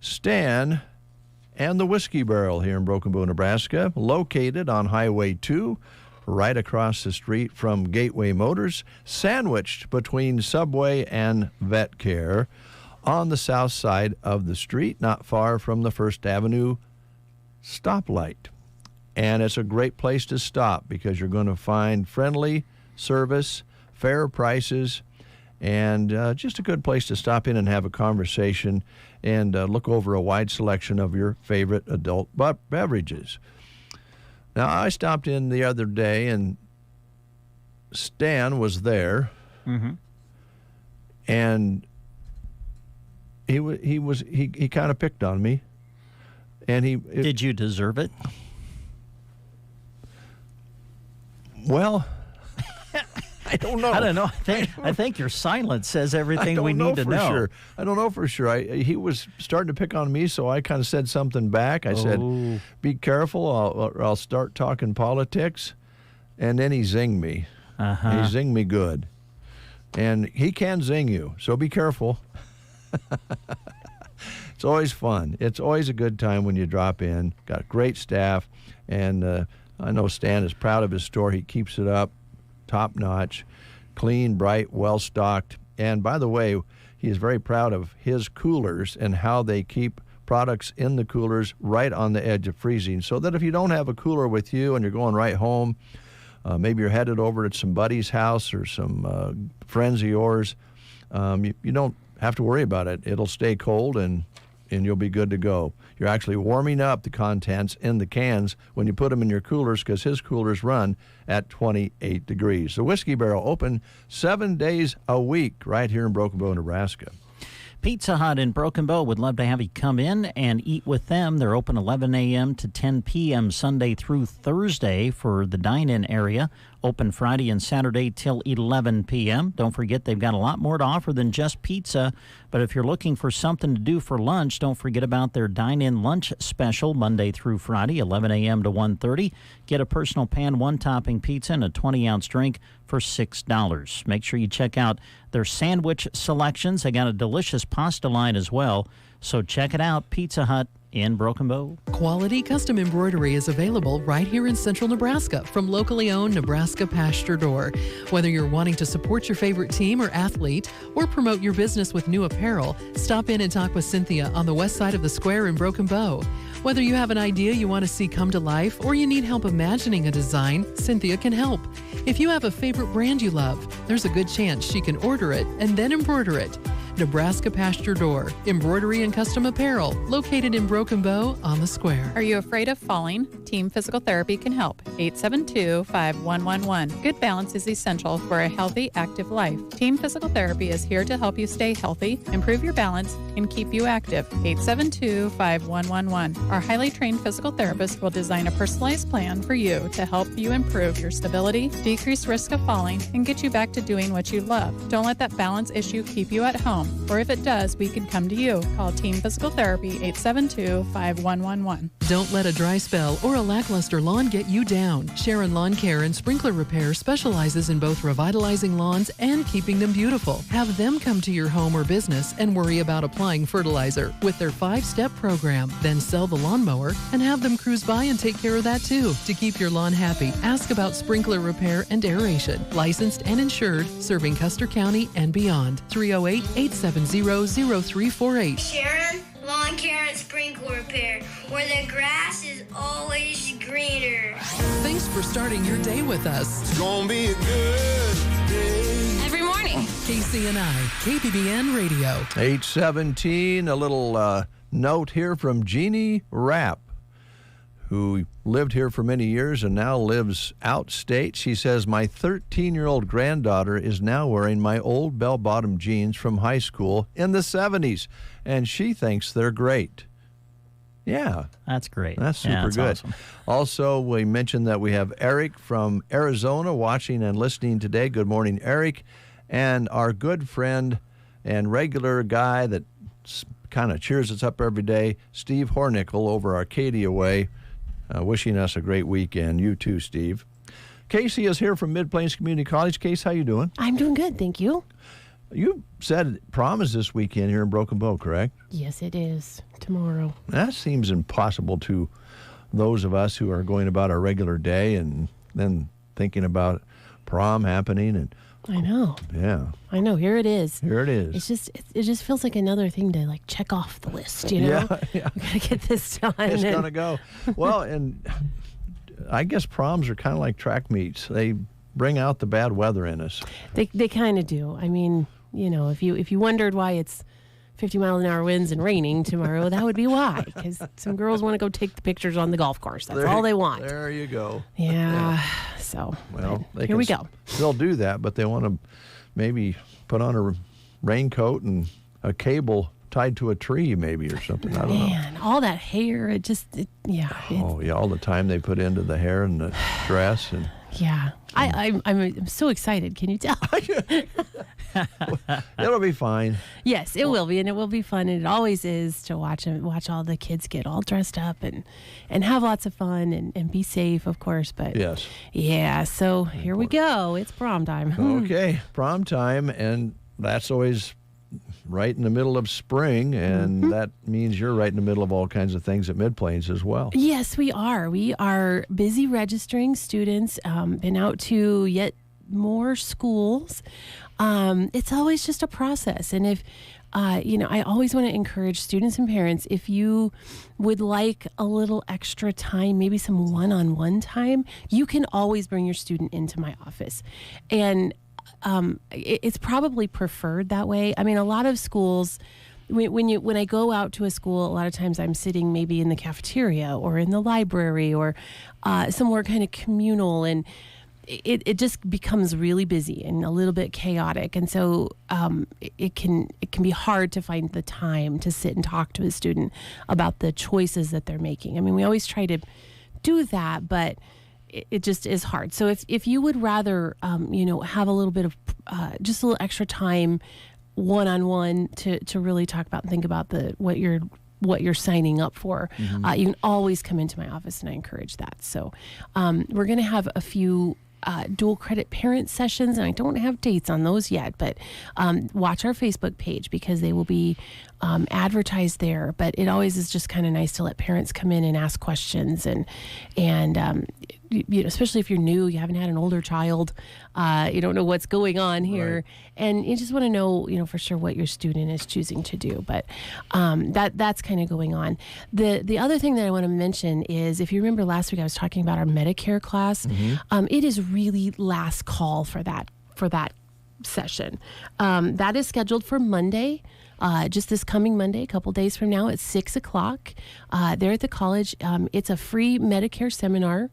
Stan and the Whiskey Barrel here in Broken Bow, Nebraska, located on Highway 2, right across the street from Gateway Motors, sandwiched between Subway and Vet Care on the south side of the street, not far from the First Avenue stoplight. And it's a great place to stop because you're going to find friendly service, fair prices, and just a good place to stop in and have a conversation and look over a wide selection of your favorite adult beverages. Now, I stopped in the other day, and Stan was there, and he kind of picked on me, and Did you deserve it? Well, I don't know. I don't know. I think your silence says everything we need to know. Sure. I don't know for sure. He was starting to pick on me, so I kind of said something back. I said, "Be careful, or I'll start talking politics." And then he zinged me. He zinged me good. And he can zing you, so be careful. It's always fun. It's always a good time when you drop in. Got great staff, and I know Stan is proud of his store. He keeps it up. Top-notch, clean, bright, well-stocked. And by the way, he is very proud of his coolers and how they keep products in the coolers right on the edge of freezing, so that if you don't have a cooler with you and you're going right home, maybe you're headed over to some buddy's house or some friends of yours, you don't have to worry about it. It'll stay cold and you'll be good to go. You're actually warming up the contents in the cans when you put them in your coolers, because his coolers run at 28 degrees. The Whiskey Barrel open 7 days a week right here in Broken Bow, Nebraska. Pizza Hut in Broken Bow would love to have you come in and eat with them. They're open 11 a.m. to 10 p.m. Sunday through Thursday for the dine-in area. Open Friday and Saturday till 11 p.m. Don't forget, they've got a lot more to offer than just pizza. But if you're looking for something to do for lunch, don't forget about their dine-in lunch special Monday through Friday, 11 a.m. to 1:30. Get a personal pan, one-topping pizza, and a 20-ounce drink for $6. Make sure you check out their sandwich selections. They got a delicious pasta line as well. So check it out, Pizza Hut in Broken Bow. Quality custom embroidery is available right here in central Nebraska from locally owned Nebraska Pasture Door. Whether you're wanting to support your favorite team or athlete or promote your business with new apparel, stop in and talk with Cynthia on the west side of the square in Broken Bow. Whether you have an idea you want to see come to life or you need help imagining a design, Cynthia can help. If you have a favorite brand you love, there's a good chance she can order it and then embroider it. Nebraska Pasture Door, embroidery and custom apparel, located in Broken Bow on the square. Are you afraid of falling? Team Physical Therapy can help. 872-5111. Good balance is essential for a healthy, active life. Team Physical Therapy is here to help you stay healthy, improve your balance, and keep you active. 872-5111. Our highly trained physical therapist will design a personalized plan for you to help you improve your stability, decrease risk of falling, and get you back to doing what you love. Don't let that balance issue keep you at home. Or if it does, we can come to you. Call Team Physical Therapy, 872-5111. Don't let a dry spell or a lackluster lawn get you down. Sharon Lawn Care and Sprinkler Repair specializes in both revitalizing lawns and keeping them beautiful. Have them come to your home or business and worry about applying fertilizer with their 5-step program. Then sell the lawnmower and have them cruise by and take care of that too. To keep your lawn happy, ask about sprinkler repair and aeration. Licensed and insured, serving Custer County and beyond. 308-870-0348. Sharon Lawn Care and Sprinkler Repair, where the grass is always greener. Thanks for starting your day with us. It's gonna be a good day. Every morning. KCNI, KBBN Radio. 8:17, a little note here from Jeannie Rapp, who lived here for many years and now lives outstate. She says, my 13-year-old granddaughter is now wearing my old bell-bottom jeans from high school in the 70s, and she thinks they're great. Yeah. That's great. That's super good. Awesome. Also, we mentioned that we have Eric from Arizona watching and listening today. Good morning, Eric. And our good friend and regular guy that kind of cheers us up every day, Steve Hornickel over Arcadia Way, wishing us a great weekend. You too, Steve. Casey is here from Mid-Plains Community College. Casey, how you doing? I'm doing good, thank you. You said prom is this weekend here in Broken Bow, correct? Yes, it is. Tomorrow. That seems impossible to those of us who are going about our regular day and then thinking about prom happening. And I know. Yeah. I know. Here it is. Here it is. It just feels like another thing to like check off the list, you know? Yeah. We gotta get this done. It's gonna go. Well, and I guess proms are kind of like track meets. They bring out the bad weather in us. They kind of do. I mean, you know, if you wondered why it's 50-mile-an-hour winds and raining tomorrow, that would be why. Because some girls want to go take the pictures on the golf course. That's all they want. There you go. Yeah. So, well, here we go. They'll do that, but they want to maybe put on a raincoat and a cable tied to a tree maybe or something. I don't know. Man, all that hair, yeah. Oh, yeah, all the time they put into the hair and the dress. And yeah. I'm so excited. Can you tell? It'll be fine. Yes, it will be, and it will be fun, and it always is to watch all the kids get all dressed up and have lots of fun and be safe, of course. But yes, yeah. So here we go. It's prom time. Okay, prom time, and that's always right in the middle of spring, and that means you're right in the middle of all kinds of things at Mid-Plains as well. Yes, we are. We are busy registering students. Been out to yet more schools. It's always just a process. And if, I always want to encourage students and parents, if you would like a little extra time, maybe some one-on-one time, you can always bring your student into my office. And it's probably preferred that way. I mean, a lot of schools, when I go out to a school, a lot of times I'm sitting maybe in the cafeteria or in the library or somewhere kind of communal, and it just becomes really busy and a little bit chaotic. And so it can be hard to find the time to sit and talk to a student about the choices that they're making. I mean, we always try to do that, but it just is hard. So if you would rather, have a little bit of just a little extra time one-on-one to really talk about and think about what you're signing up for, you can always come into my office, and I encourage that. So we're going to have a few dual credit parent sessions, and I don't have dates on those yet, but watch our Facebook page because they will be advertised there. But it always is just kind of nice to let parents come in and ask questions, and especially if you're new, you haven't had an older child, you don't know what's going on here, right. And you just want to know, for sure what your student is choosing to do. But that's kind of going on. The other thing that I want to mention is, if you remember last week, I was talking about our Medicare class. It is really last call for that session. That is scheduled for Monday. Just this coming Monday, a couple days from now at 6 o'clock, there at the college. It's a free Medicare seminar.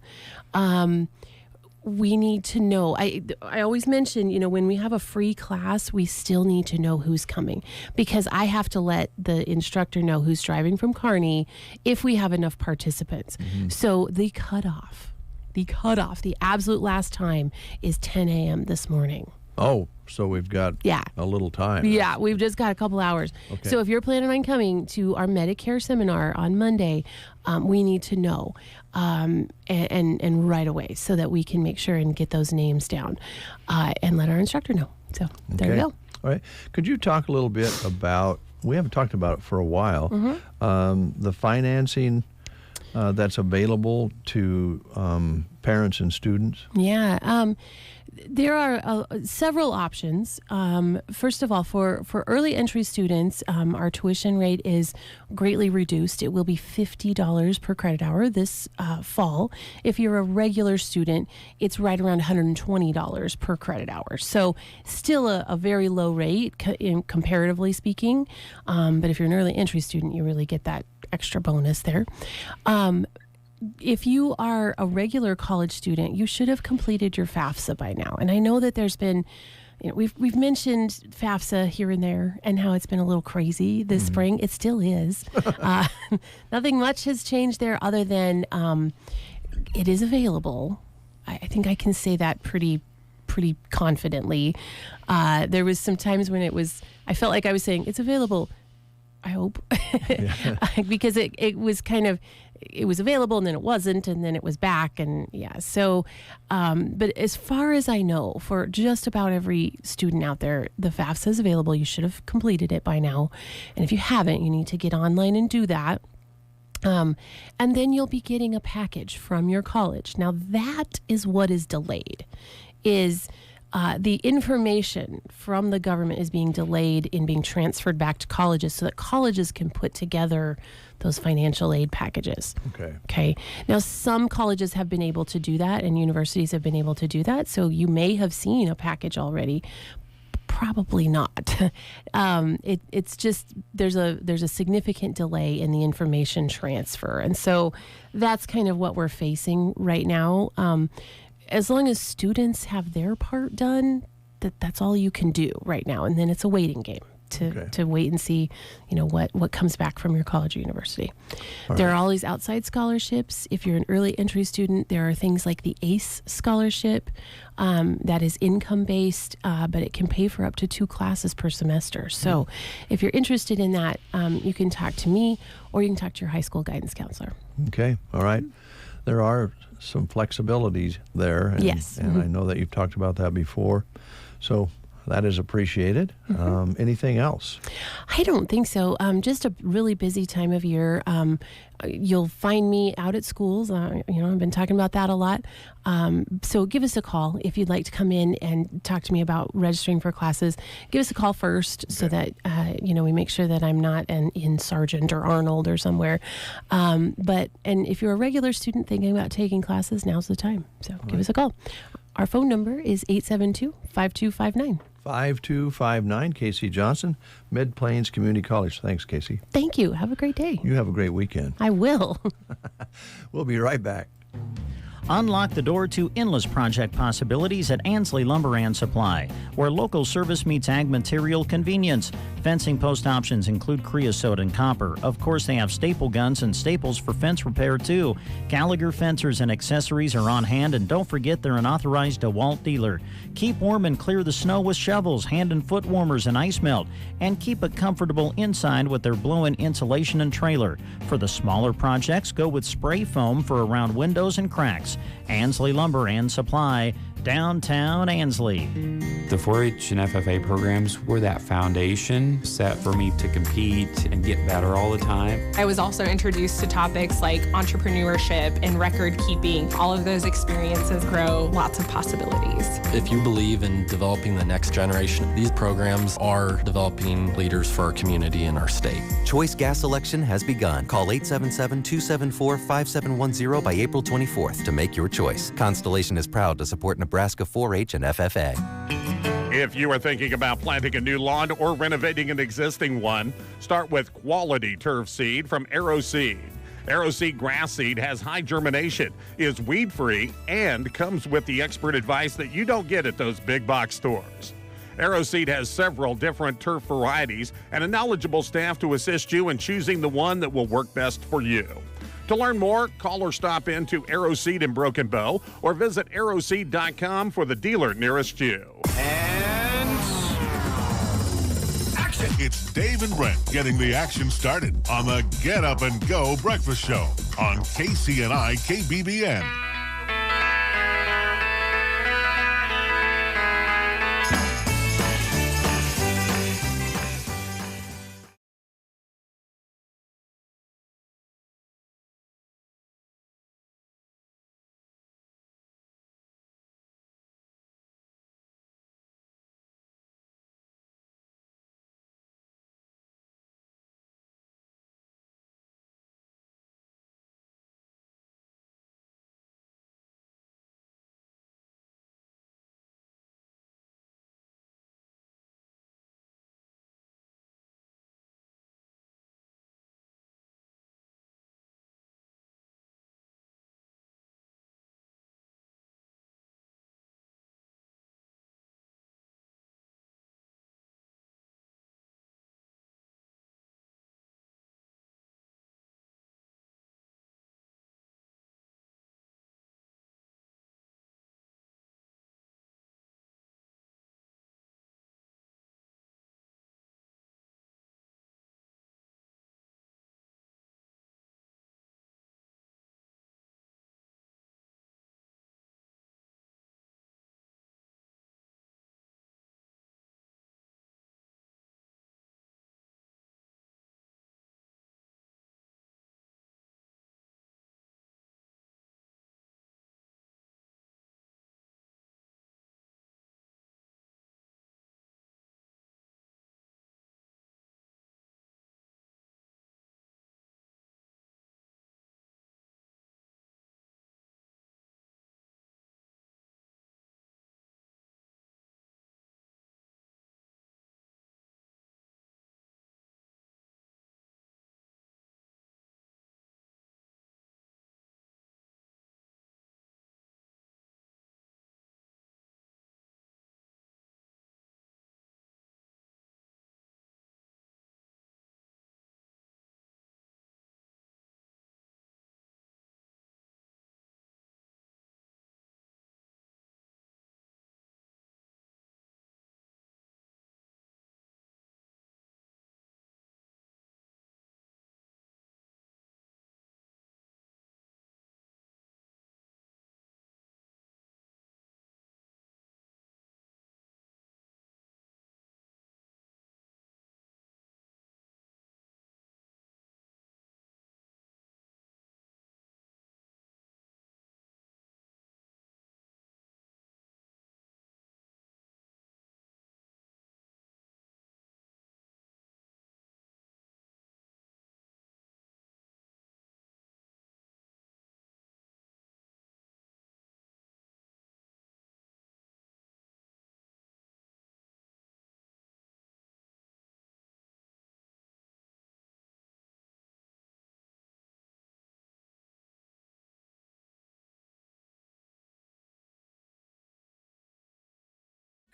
We need to know, I always mention, when we have a free class, we still need to know who's coming, because I have to let the instructor know who's driving from Kearney if we have enough participants. So the cutoff, the absolute last time is 10 a.m. this morning. Oh, so we've got a little time. Yeah, we've just got a couple hours. Okay. So if you're planning on coming to our Medicare seminar on Monday, we need to know and right away, so that we can make sure and get those names down and let our instructor know. So there you go. All right. Could you talk a little bit about, we haven't talked about it for a while, the financing that's available to parents and students? Yeah. There are several options. First of all, for early entry students, our tuition rate is greatly reduced. It will be $50 per credit hour this fall. If you're a regular student, it's right around $120 per credit hour. So still a very low rate comparatively speaking. But if you're an early entry student, you really get that extra bonus there. If you are a regular college student, you should have completed your FAFSA by now. And I know that there's been, we've mentioned FAFSA here and there and how it's been a little crazy this spring. It still is. Nothing much has changed there other than it is available. I think I can say that pretty confidently. There was some times when I felt like I was saying it's available. I hope, because it was kind of it was available and then it wasn't, and then it was back, and yeah. So, but as far as I know, for just about every student out there, the FAFSA is available. You should have completed it by now, and if you haven't, you need to get online and do that. And then you'll be getting a package from your college. Now that is what is delayed, is the information from the government is being delayed in being transferred back to colleges so that colleges can put together those financial aid packages. Okay. Now, some colleges have been able to do that and universities have been able to do that. So you may have seen a package already. Probably not. It's just there's a significant delay in the information transfer. And so that's kind of what we're facing right now. As long as students have their part done, that's all you can do right now. And then it's a waiting game to wait and see, what comes back from your college or university. There are all these outside scholarships. If you're an early entry student, there are things like the ACE scholarship that is income-based, but it can pay for up to 2 classes per semester. So if you're interested in that, you can talk to me or you can talk to your high school guidance counselor. Okay. All right. There are some flexibilities there. And, yes. And I know that you've talked about that before. So that is appreciated. Anything else? I don't think so. Just a really busy time of year. You'll find me out at schools. I've been talking about that a lot. So give us a call if you'd like to come in and talk to me about registering for classes. Give us a call first so that, we make sure that I'm not in Sargent or Arnold or somewhere. And if you're a regular student thinking about taking classes, now's the time. So give us a call. Our phone number is 872-5259. 5259. Casey Johnson, Mid-Plains Community College. Thanks, Casey. Thank you. Have a great day. You have a great weekend. I will. We'll be right back. Unlock the door to endless project possibilities at Ansley Lumber and Supply, where local service meets ag material convenience. Fencing post options include creosote and copper. Of course, they have staple guns and staples for fence repair, too. Gallagher fencers and accessories are on hand, and don't forget they're an authorized DeWalt dealer. Keep warm and clear the snow with shovels, hand and foot warmers, and ice melt. And keep it comfortable inside with their blow-in insulation and trailer. For the smaller projects, go with spray foam for around windows and cracks. Ansley Lumber and Supply, downtown Ansley. The 4-H and FFA programs were that foundation set for me to compete and get better all the time. I was also introduced to topics like entrepreneurship and record keeping. All of those experiences grow lots of possibilities. If you believe in developing the next generation, these programs are developing leaders for our community and our state. Choice gas selection has begun. Call 877-274-5710 by April 24th to make your choice. Constellation is proud to support Nebraska 4-H and FFA. If you are thinking about planting a new lawn or renovating an existing one, start with quality turf seed from AeroSeed. AeroSeed grass seed has high germination, is weed-free, and comes with the expert advice that you don't get at those big box stores. AeroSeed has several different turf varieties and a knowledgeable staff to assist you in choosing the one that will work best for you. To learn more, call or stop in to AeroSeed in Broken Bow or visit aeroseed.com for the dealer nearest you. And action! It's Dave and Brent getting the action started on the Get Up and Go Breakfast Show on KCNI KBBN.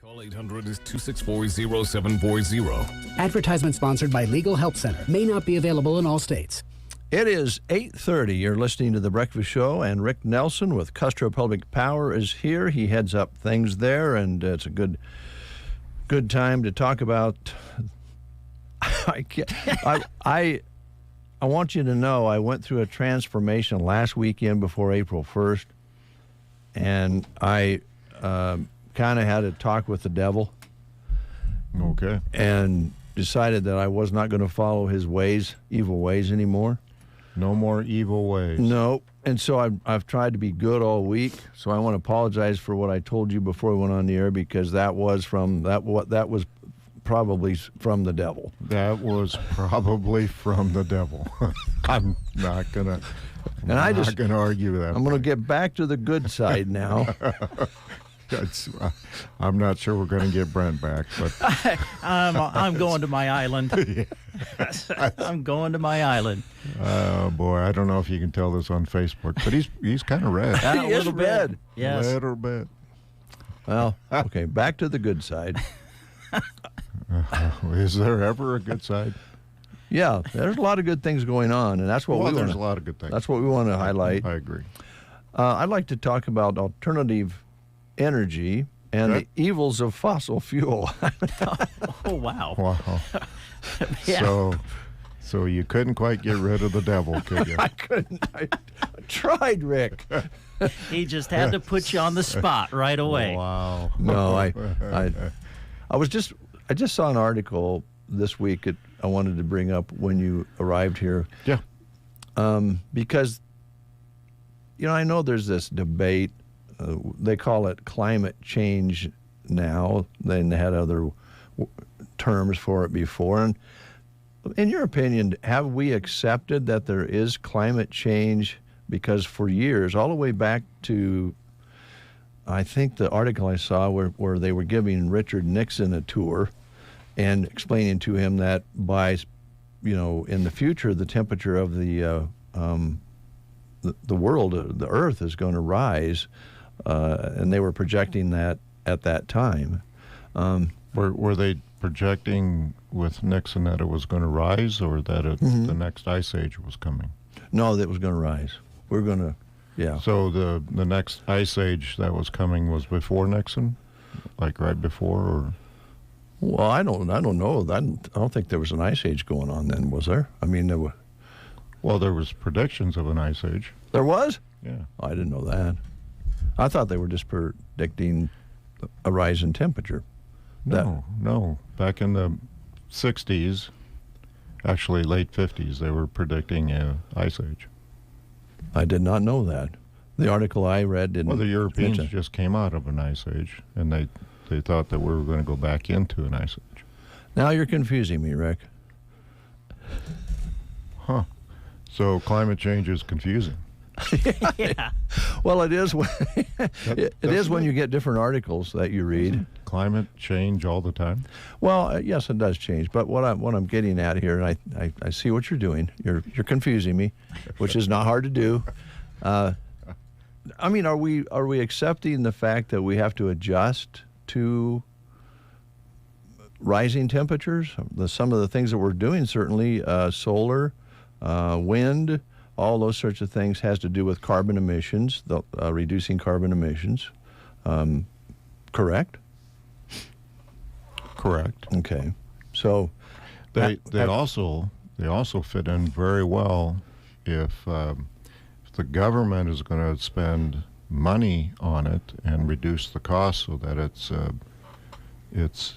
Call 800-264-0740. Advertisement sponsored by Legal Help Center. May not be available in all states. It is 8:30. You're listening to The Breakfast Show, and Rick Nelson with Custer Public Power is here. He heads up things there, and it's a good time to talk about. I want you to know I went through a transformation last weekend before April 1st, and I kind of had a talk with the devil. Okay. And decided that I was not going to follow his ways, evil ways anymore. No more evil ways. No. And so I've tried to be good all week. So I want to apologize for what I told you before we went on the air, because that was probably from the devil. That was probably from the devil. I'm not gonna argue that. I'm gonna get back to the good side now. I'm not sure we're going to get Brent back, but I'm going to my island. I'm going to my island. Oh boy, I don't know if you can tell this on Facebook, but he's kind of red. He is red. Yes. A little bit. Well, okay, back to the good side. Is there ever a good side? Yeah, there's a lot of good things going on, and that's what there's a lot of good things. That's what we want to highlight. I agree. I'd like to talk about alternative energy and the evils of fossil fuel. Oh, wow. Wow. Yeah. So you couldn't quite get rid of the devil, could you? I couldn't. I tried, Rick. He just had to put you on the spot right away. Wow. No, I just saw an article this week that I wanted to bring up when you arrived here. Yeah. Because, I know there's this debate. They call it climate change now. They had other terms for it before. And in your opinion, have we accepted that there is climate change? Because for years, all the way back to, I think the article I saw where they were giving Richard Nixon a tour and explaining to him that by, in the future, the temperature of the world, the Earth, is going to rise. And they were projecting that at that time. Were they projecting with Nixon that it was going to rise, or that the next ice age was coming? No, that it was going to rise. We're going to, yeah. So the next ice age that was coming was before Nixon, like right before, or? Well, I don't know. I don't think there was an ice age going on then, was there? I mean, there were. Well, there was predictions of an ice age. There was? Yeah. I didn't know that. I thought they were just predicting a rise in temperature. No. Back in the 60s, actually late 50s, they were predicting an ice age. I did not know that. The article I read didn't. Well, the Europeans just came out of an ice age, and they thought that we were going to go back into an ice age. Now you're confusing me, Rick. Huh. So climate change is confusing. Yeah. Well, it is. It is when you get different articles that you read. Climate change all the time? Well, yes, it does change. But what I'm getting at here, and I see what you're doing. You're confusing me, which is not hard to do. I mean, are we accepting the fact that we have to adjust to rising temperatures? Some of the things that we're doing, certainly solar, wind. All those sorts of things has to do with carbon emissions, reducing carbon emissions. Correct? Correct. Okay. So they also fit in very well if the government is going to spend money on it and reduce the cost so that it's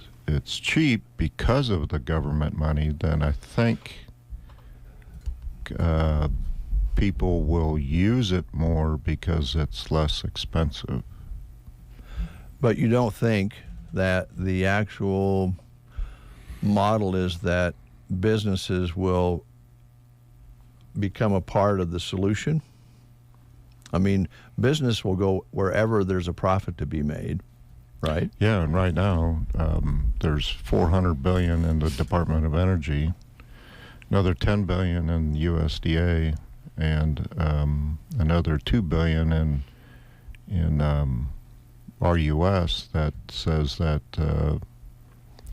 cheap because of the government money, then I think people will use it more because it's less expensive. But you don't think that the actual model is that businesses will become a part of the solution? I mean, business will go wherever there's a profit to be made, right? Yeah, and right now there's $400 billion in the Department of Energy, another $10 billion in USDA, and another $2 billion in RUS that says that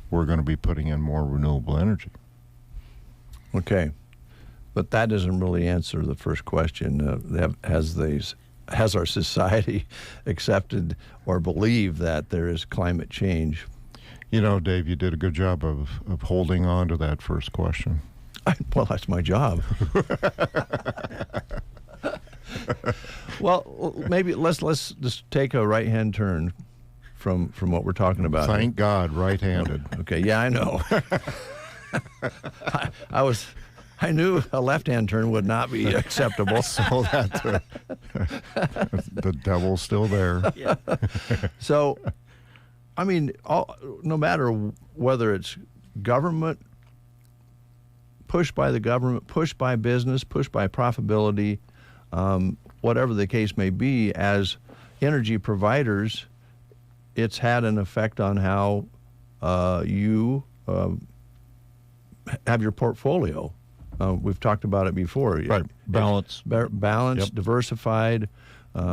we're going to be putting in more renewable energy. Okay, but that doesn't really answer the first question. Has our society accepted or believed that there is climate change? You know, Dave, you did a good job of holding on to that first question. Well, that's my job. Well, maybe let's just take a right-hand turn from what we're talking about. Thank God, right-handed. Okay, yeah, I know. I knew a left-hand turn would not be acceptable. So that the devil's still there. Yeah. So, I mean, no matter whether it's government, pushed by the government, pushed by business, pushed by profitability, whatever the case may be, as energy providers, it's had an effect on how you have your portfolio. We've talked about it before. Right. Balance. Balanced, yep. Diversified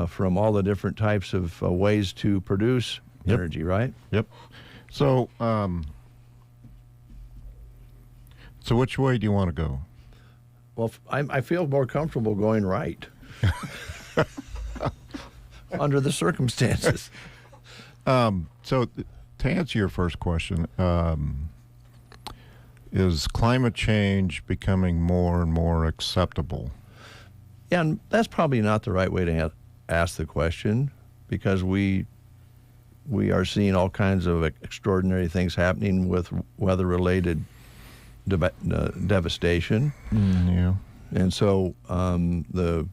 from all the different types of ways to produce energy, right? Yep. So, so which way do you want to go? Well, I feel more comfortable going right under the circumstances. So to answer your first question, is climate change becoming more and more acceptable? Yeah, and that's probably not the right way to ask the question, because we are seeing all kinds of extraordinary things happening with weather-related devastation. Yeah. And so the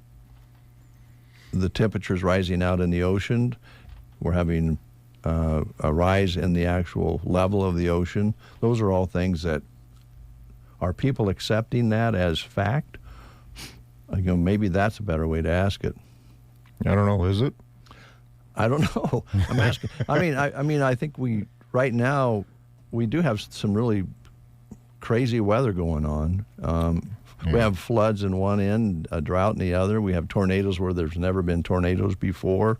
temperature's rising out in the ocean. We're having a rise in the actual level of the ocean. Those are all things that, are people accepting that as fact? Maybe that's a better way to ask it. I don't know. Is it? I don't know. I'm asking. I mean, I think right now we do have some really crazy weather going on. We have floods in one end, a drought in the other. We have tornadoes where there's never been tornadoes before.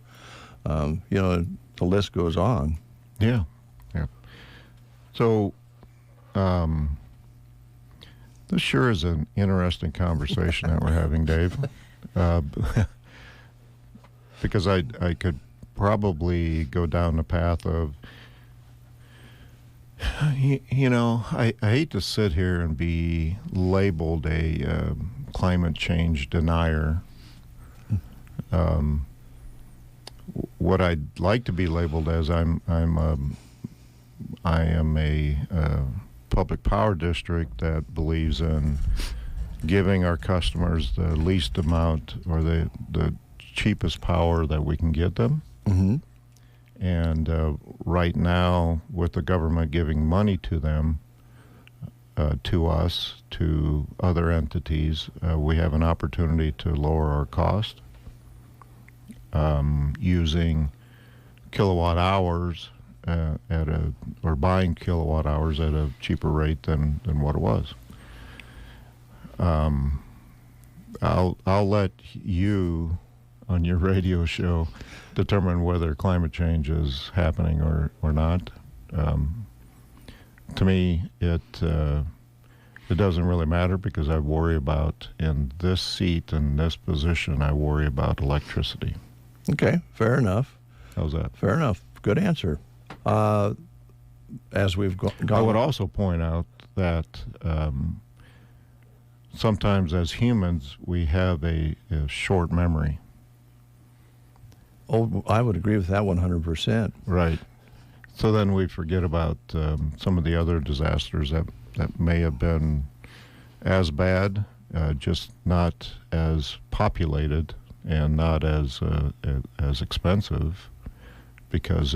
The list goes on. Yeah. So, this sure is an interesting conversation that we're having, Dave. Because I could probably go down the path of, I hate to sit here and be labeled a climate change denier. What I'd like to be labeled as, I am a public power district that believes in giving our customers the least amount or the cheapest power that we can get them. Mm-hmm. And right now, with the government giving money to them, to us, to other entities, we have an opportunity to lower our cost using kilowatt hours or buying kilowatt hours at a cheaper rate than what it was. I'll let you on your radio show determine whether climate change is happening or not. To me, it doesn't really matter, because I worry about, in this seat and this position, I worry about electricity. Okay, fair enough. How's that? Fair enough. Good answer. As we've gone, I would also point out that sometimes as humans we have a short memory. Oh, I would agree with that 100%. Right. So then we forget about some of the other disasters that may have been as bad, just not as populated and not as expensive, because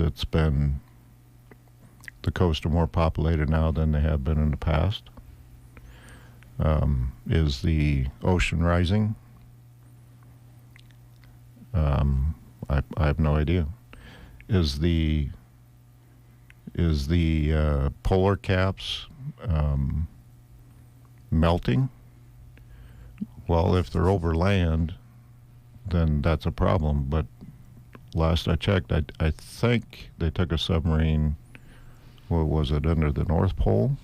the coasts are more populated now than they have been in the past. Is the ocean rising? I have no idea. Is the polar caps melting? Well, if they're over land, then that's a problem. But last I checked, I think they took a submarine, what was it, under the North Pole?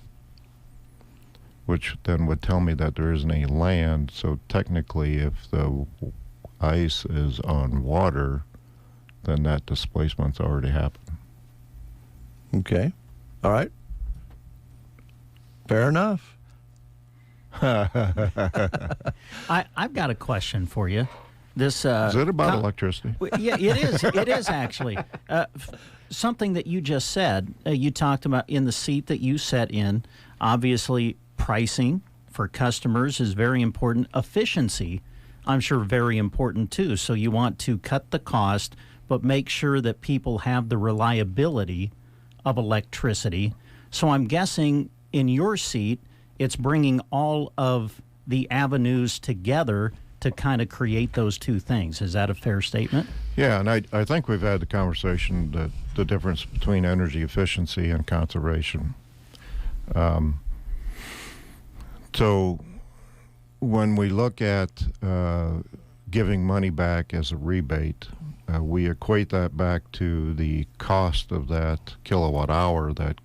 Which then would tell me that there isn't any land. So technically, if the ice is on water, then that displacement's already happened. Okay. All right. Fair enough. I've got a question for you. This is it about electricity? Yeah, it is. It is actually something that you just said. You talked about in the seat that you sat in. Obviously, pricing for customers is very important. Efficiency, I'm sure, very important too. So you want to cut the cost, but make sure that people have the reliability of electricity. So I'm guessing in your seat, it's bringing all of the avenues together to kind of create those two things. Is that a fair statement? Yeah, and I think we've had the conversation that the difference between energy efficiency and conservation. So when we look at giving money back as a rebate, we equate that back to the cost of that kilowatt hour that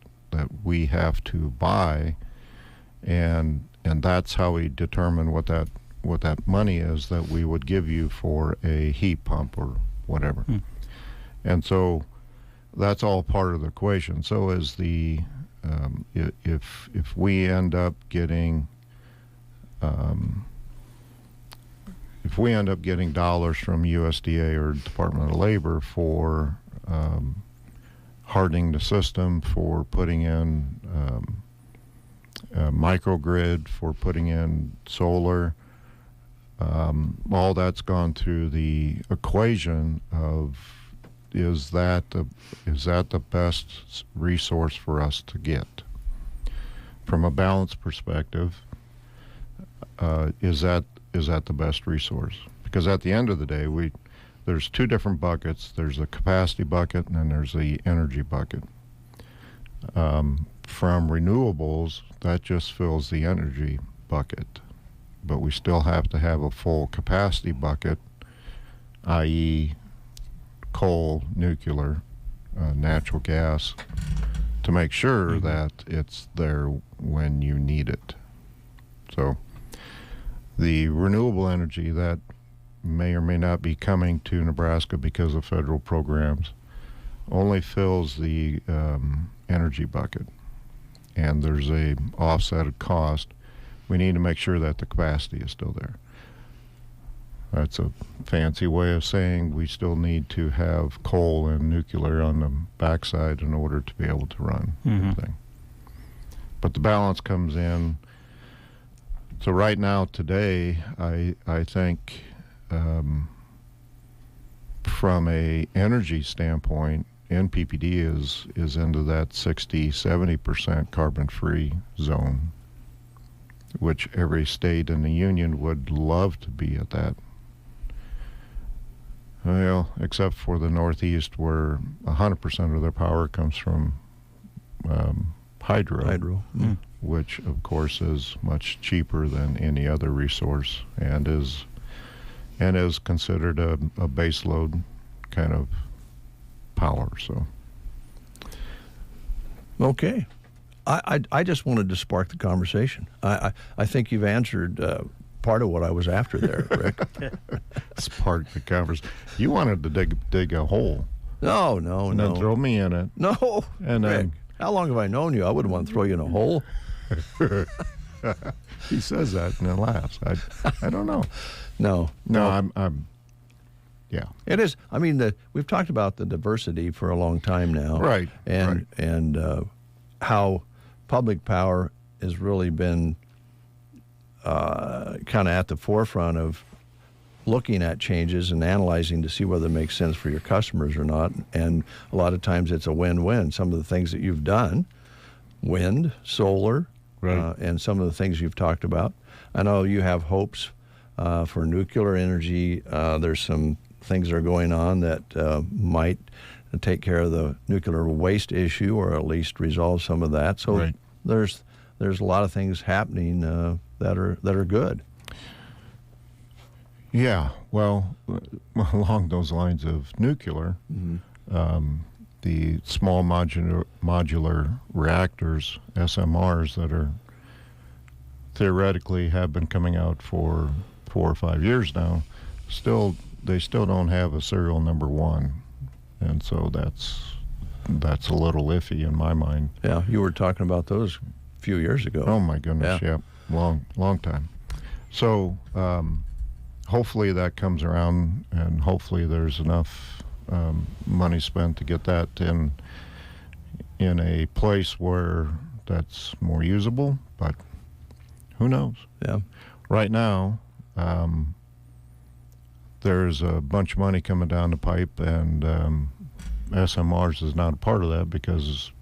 we have to buy, and that's how we determine what that money is that we would give you for a heat pump or whatever. And so that's all part of the equation. So is the if we end up getting dollars from USDA or Department of Labor for hardening the system, for putting in microgrid, for putting in solar, all that's gone through the equation of is that the best resource for us to get from a balance perspective? Is that the best resource? Because at the end of the day, there's two different buckets. There's the capacity bucket and then there's the energy bucket. From renewables, that just fills the energy bucket, but we still have to have a full capacity bucket, i.e. coal, nuclear, natural gas, to make sure that it's there when you need it. So the renewable energy that may or may not be coming to Nebraska because of federal programs only fills the energy bucket, and there's a offset cost. We need to make sure that the capacity is still there. That's a fancy way of saying we still need to have coal and nuclear on the backside in order to be able to run everything. But the balance comes in. So right now, today, I think from a energy standpoint, NPPD is into that 60-70% carbon-free zone, which every state in the union would love to be at that. Well, except for the Northeast, where 100% of their power comes from hydro. Which, of course, is much cheaper than any other resource, and is considered a base load kind of power. So, okay, I just wanted to spark the conversation. I think you've answered part of what I was after there, Rick. Spark the conversation. You wanted to dig a hole. No. And then throw me in it. No. And Rick, then, how long have I known you? I wouldn't want to throw you in a hole. He says that and then laughs. I don't know. No. I'm yeah. It is. I mean, we've talked about the diversity for a long time now. Right. And how public power has really been kind of at the forefront of looking at changes and analyzing to see whether it makes sense for your customers or not. And a lot of times it's a win-win. Some of the things that you've done, wind, solar, and some of the things you've talked about. I know you have hopes for nuclear energy. There's some things that are going on that might take care of the nuclear waste issue, or at least resolve some of that. So there's a lot of things happening that are good. Yeah, well, along those lines of nuclear, the small modular reactors, SMRs, that are theoretically have been coming out for 4 or 5 years now, they still don't have a serial number 1, and so that's a little iffy in my mind. Yeah, you were talking about those a few years ago. Oh my goodness, yeah. Long time. So hopefully that comes around, and hopefully there's enough money spent to get that in a place where that's more usable, but who knows? Yeah. Right now, there's a bunch of money coming down the pipe, and SMRs is not a part of that because,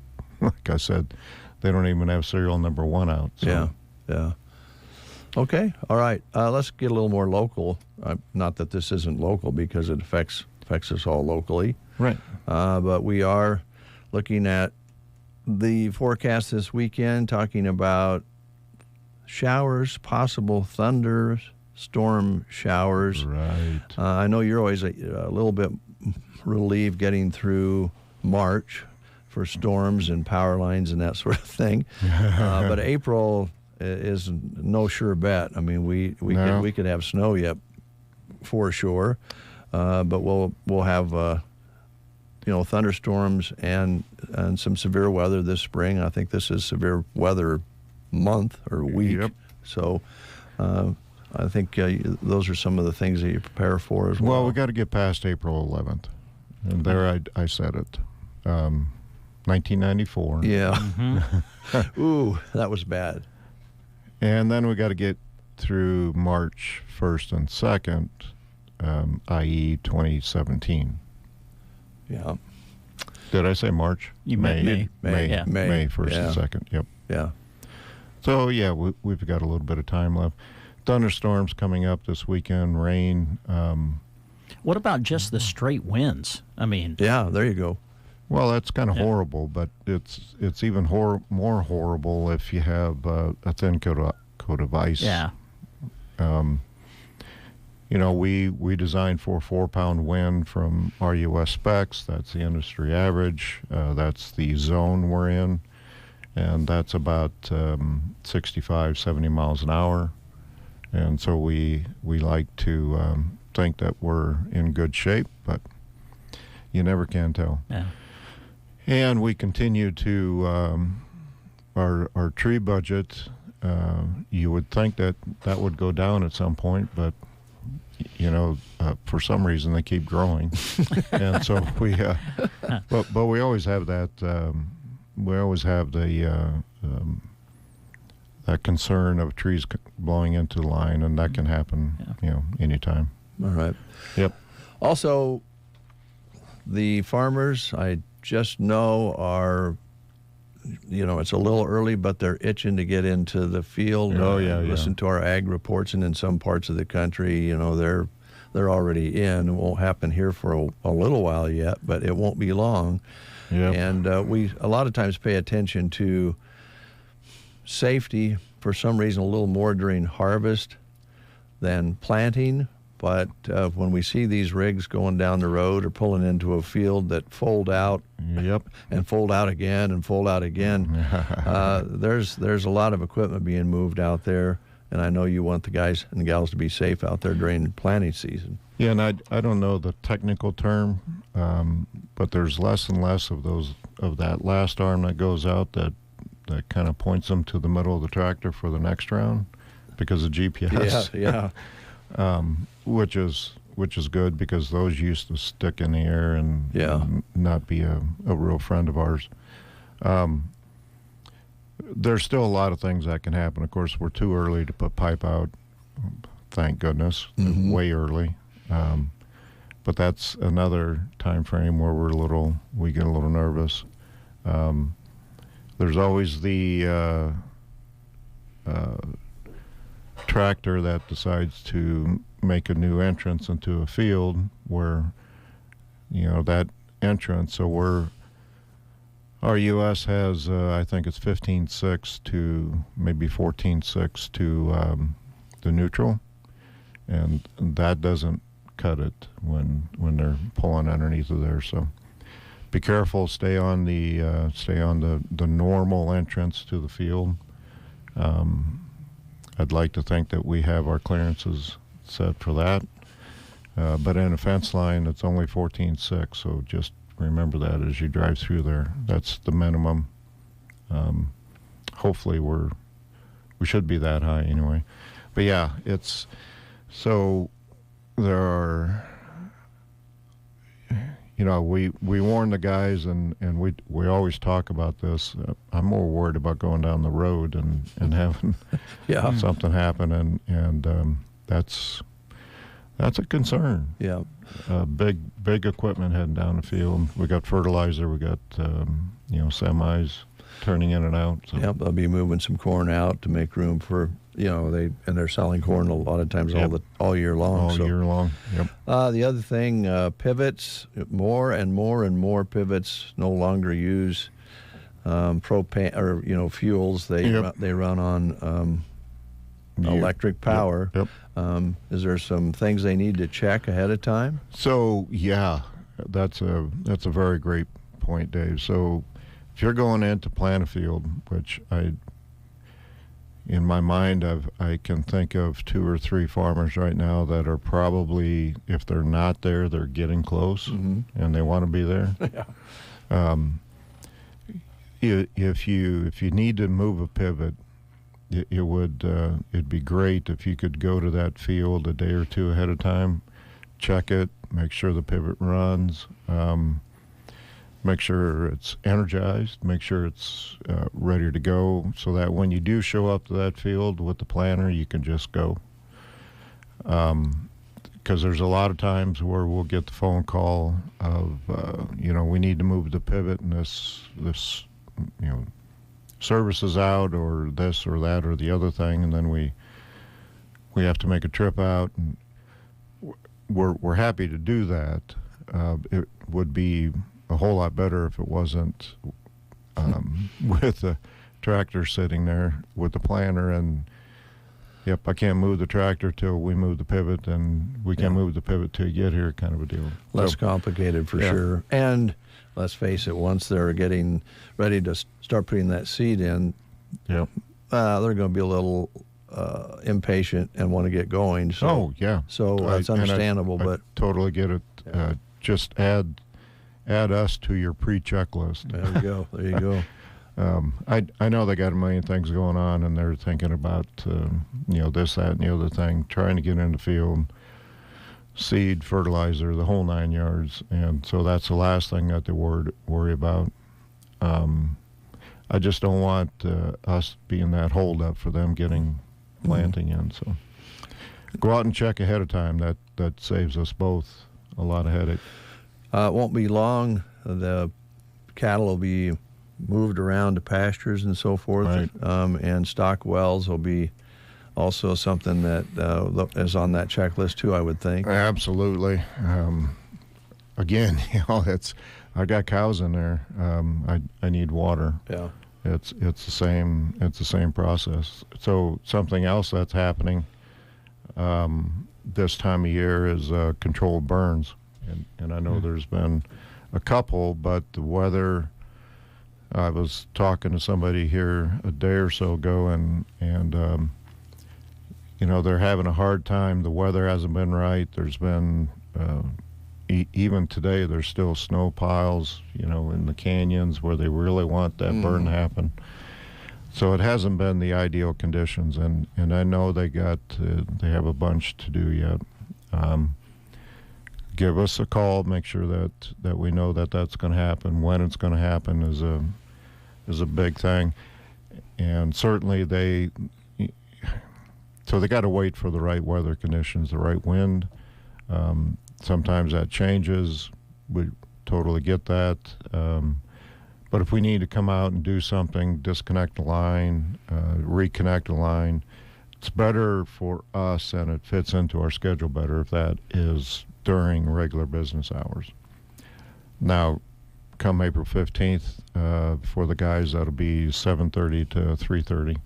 like I said, they don't even have serial number 1 out. So. Yeah. Okay, all right. Let's get a little more local. Not that this isn't local, because it affects us all locally. Right. But we are looking at the forecast this weekend, talking about showers, possible thunderstorm showers. Right. I know you're always a little bit relieved getting through March for storms and power lines and that sort of thing. But April is no sure bet. I mean, we could have snow yet for sure, but we'll have thunderstorms and some severe weather this spring. I think this is severe weather month or week. Yep. So I think those are some of the things that you prepare for as well. Well, we got to get past April 11th, and there I said it. 1994. Yeah. Ooh, that was bad. And then we got to get through March 1st and 2nd, i.e. 2017. Yeah. Did I say March? You May. May 1st Yeah. and 2nd. Yep. Yeah. So, yeah, we've got a little bit of time left. Thunderstorms coming up this weekend, rain. What about just the straight winds? I mean... Yeah, there you go. Well, that's kind of horrible, but it's even more horrible if you have a thin coat of ice. Yeah. We designed for 4-pound wind from RUS specs. That's the industry average. That's the zone we're in, and that's about 65, 70 miles an hour. And so we like to think that we're in good shape, but you never can tell. Yeah. And we continue to our tree budget. You would think that would go down at some point, but for some reason they keep growing, and so we. But we always have that. We always have the that concern of trees blowing into the line, and that can happen. Anytime. All right. Yep. Also, the farmers, I just know, are, it's a little early, but they're itching to get into the field. Listen to our ag reports, and in some parts of the country, they're already in. It won't happen here for a little while yet, but it won't be long. Yep. And we a lot of times pay attention to safety for some reason a little more during harvest than planting. But when we see these rigs going down the road or pulling into a field that fold out, and fold out again and fold out again, there's a lot of equipment being moved out there, and I know you want the guys and the gals to be safe out there during planting season. Yeah, and I don't know the technical term, but there's less and less of that last arm that goes out that kind of points them to the middle of the tractor for the next round because of GPS. Yeah. Which is good, because those used to stick in the air and not be a real friend of ours. There's still a lot of things that can happen. Of course, we're too early to put pipe out, thank goodness, way early. But that's another time frame where we get a little nervous. There's always the tractor that decides to make a new entrance into a field where, that entrance, so our U.S. has, I think it's 15.6 to maybe 14.6 to the neutral. and that doesn't cut it when they're pulling underneath of there. So be careful. Stay on the normal entrance to the field. I'd like to think that we have our clearances set for that. But in a fence line, it's only 14.6, so just remember that as you drive through there. That's the minimum. Hopefully we should be that high anyway. But yeah, it's so there are, we warn the guys, and we always talk about this. I'm more worried about going down the road and having something happen, and that's a concern. Yeah. Big equipment heading down the field. We got fertilizer. We got semis turning in and out. So. Yep, they'll be moving some corn out to make room for they're selling corn a lot of times all year long. All year long. Yep. The other thing, pivots, more and more pivots no longer use propane or fuels. They run on electric power. Yep. Is there some things they need to check ahead of time? So yeah, that's a very great point, Dave. So if you're going in to plant a field, which in my mind, I can think of 2 or 3 farmers right now that are probably, if they're not there, they're getting close, and they want to be there. If you need to move a pivot, it'd be great if you could go to that field a day or two ahead of time, check it, make sure the pivot runs, make sure it's energized, make sure it's ready to go, so that when you do show up to that field with the planter, you can just go. Because there's a lot of times where we'll get the phone call of, we need to move the pivot, and this service is out, or this or that or the other thing, and then we have to make a trip out, and we're happy to do that. It would be a whole lot better if it wasn't with the tractor sitting there with the planter, and I can't move the tractor till we move the pivot, and we can't move the pivot till you get here, kind of a deal. Less complicated for sure. And let's face it, once they're getting ready to start putting that seed in, they're going to be a little impatient and want to get going. So, So that's understandable. I totally get it. Just add us to your pre-checklist. There you go. I know they got a million things going on, and they're thinking about this, that, and the other thing, trying to get in the field, seed, fertilizer, the whole 9 yards, and so that's the last thing that they worry about. I just don't want us being that holdup for them getting planting in. So go out and check ahead of time. That saves us both a lot of headache. It won't be long. The cattle will be moved around to pastures and so forth, right. And stock wells will be also something that is on that checklist too, I would think. Absolutely. Again, I got cows in there. I need water. Yeah. It's the same process. So something else that's happening this time of year is controlled burns, and I know there's been a couple, but the weather. I was talking to somebody here a day or so ago, and they're having a hard time. The weather hasn't been right. There's been even today there's still snow piles, in the canyons where they really want that burn to happen. So it hasn't been the ideal conditions, and I know they have a bunch to do yet. Give us a call. Make sure that we know that that's going to happen. When it's going to happen is a big thing, and certainly they got to wait for the right weather conditions, the right wind. Sometimes that changes. We totally get that. But if we need to come out and do something, disconnect the line, reconnect the line, it's better for us, and it fits into our schedule better if that is during regular business hours. Now, come April 15th, for the guys, that'll be 7:30 to 3:30.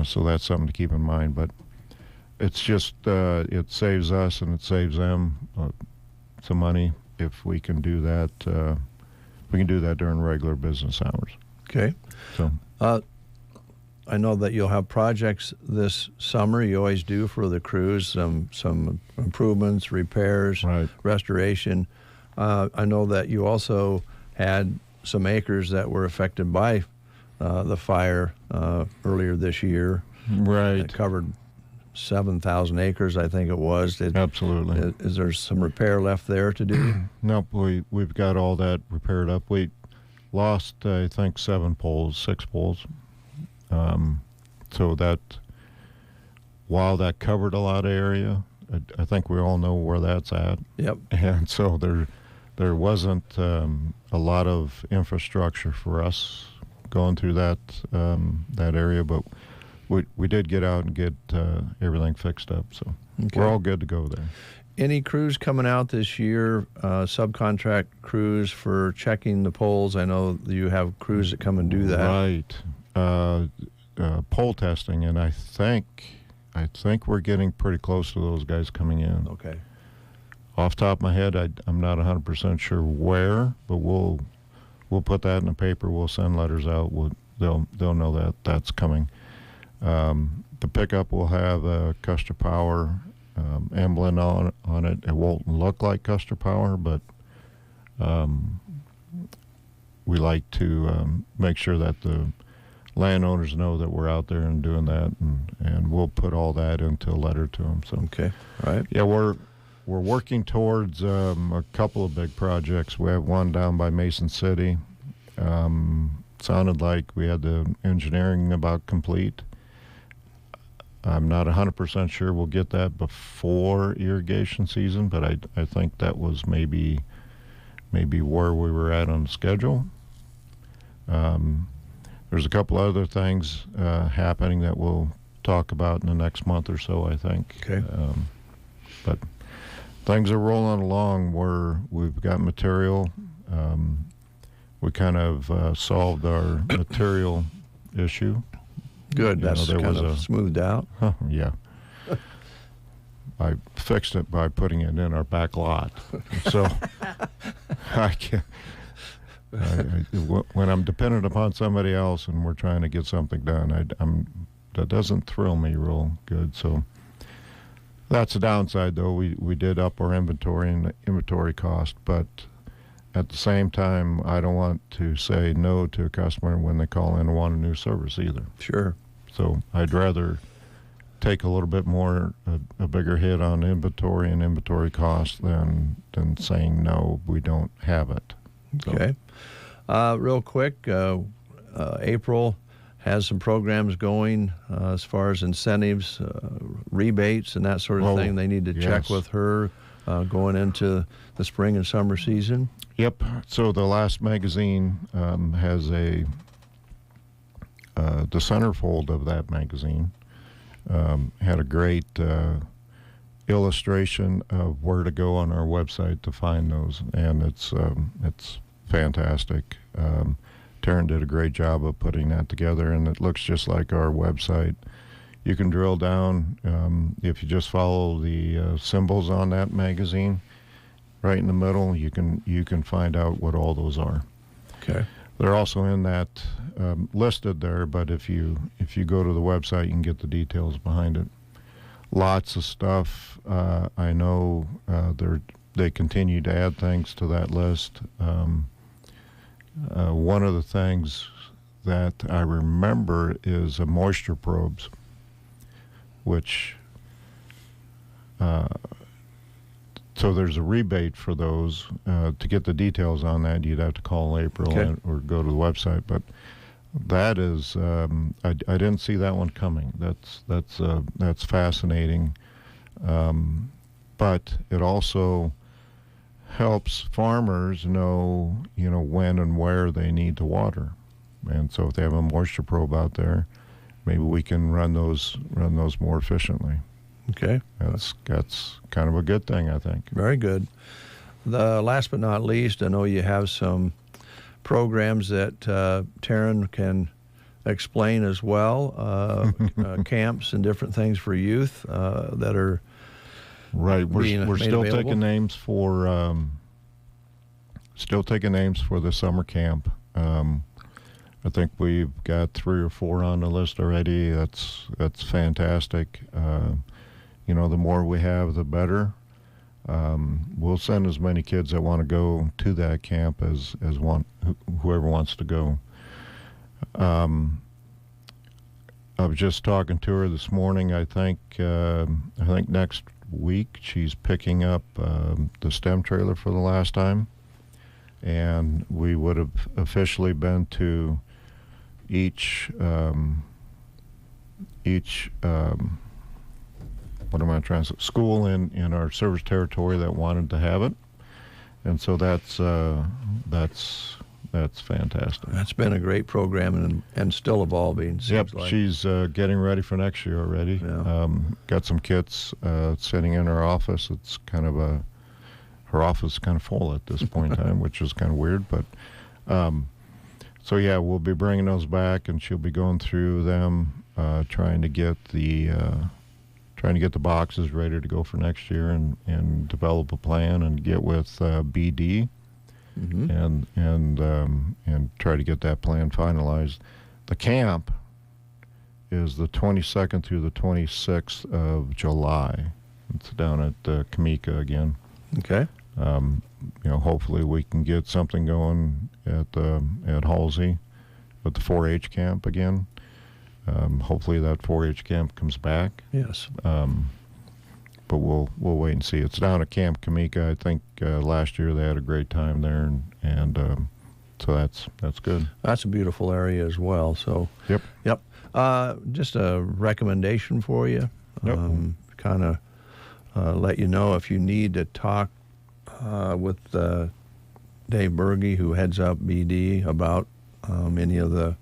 So that's something to keep in mind. But it's just it saves us and it saves them some money if we can do that. We can do that during regular business hours. Okay. So I know that you'll have projects this summer. You always do for the crews, some improvements, repairs, restoration. I know that you also had some acres that were affected by the fire earlier this year. Right. It covered 7,000 acres, I think it was. Absolutely. Is there some repair left there to do? Nope, we've got all that repaired up. We lost, I think, 6 poles. So that, while that covered a lot of area, I think we all know where that's at. Yep. And so there wasn't a lot of infrastructure for us going through that area, but we did get out and get everything fixed up. So we're all good to go there. Any crews coming out this year, subcontract crews for checking the poles? I know you have crews that come and do that. Right. Pole testing, and I think we're getting pretty close to those guys coming in. Okay. Off the top of my head, I'm not 100% sure where, but we'll put that in the paper. We'll send letters out. They'll know that that's coming. The pickup will have a Custer Power emblem on it. It won't look like Custer Power, but we like to make sure that the landowners know that we're out there and doing that, and we'll put all that into a letter to them. So okay, all right. Yeah, we're working towards a couple of big projects. We have one down by Mason City. Sounded like we had the engineering about complete. I'm not 100% sure we'll get that before irrigation season, but I think that was maybe where we were at on the schedule. There's a couple other things happening that we'll talk about in the next month or so, I think. Okay. But things are rolling along. We've got material. We kind of solved our material issue. Good. That's kind of smoothed out. Yeah. I fixed it by putting it in our back lot. So I can't. When I'm dependent upon somebody else and we're trying to get something done, that doesn't thrill me real good. So that's a downside, though. We did up our inventory and inventory cost, but at the same time, I don't want to say no to a customer when they call in and want a new service either. Sure. So I'd rather take a little bit more, a bigger hit on inventory and inventory cost than saying no, we don't have it. So. Okay. Real quick, April has some programs going as far as incentives, rebates, and that sort of thing. They need to check with her going into the spring and summer season. Yep. So the last magazine has the centerfold of that magazine had a great illustration of where to go on our website to find those, and it's fantastic. Taryn did a great job of putting that together, and it looks just like our website. You can drill down if you just follow the symbols on that magazine. Right in the middle, you can find out what all those are. Okay. They're also in that listed there, but if you go to the website, you can get the details behind it. Lots of stuff. I know they continue to add things to that list. One of the things that I remember is moisture probes, which so there's a rebate for those. To get the details on that, you'd have to call April or go to the website. But that is, I didn't see that one coming. That's fascinating. But it also helps farmers know, when and where they need to water. And so if they have a moisture probe out there, maybe we can run those more efficiently. Okay. That's kind of a good thing, I think. Very good. The last but not least, I know you have some programs that Taryn can explain as well camps and different things for youth that are right. We're still available. taking names for the summer camp. I think we've got 3 or 4 on the list already. That's fantastic. The more we have, the better. We'll send as many kids that want to go to that camp as whoever wants to go. I was just talking to her this morning. I think next week she's picking up the STEM trailer for the last time, and we would have officially been to each school in our service territory that wanted to have it, and so that's fantastic. That's been a great program and still evolving. Yep, like. She's getting ready for next year already. Yeah. Got some kits sitting in her office. It's her office is kind of full at this point in time, which is kind of weird, but. So yeah, we'll be bringing those back, and she'll be going through them, trying to get the boxes ready to go for next year, and develop a plan and get with BD, and try to get that plan finalized. The camp is the 22nd through the 26th of July. It's down at Comica again. Okay. Hopefully we can get something going at Halsey with the 4-H camp again. Hopefully that 4-H camp comes back. Yes. But we'll wait and see. It's down at Camp Comica. I think last year they had a great time there, and so that's good. That's a beautiful area as well. So. Yep. Just a recommendation for you. Yep. Kind of let you know if you need to talk with Dave Berge, who heads up BD, about any of the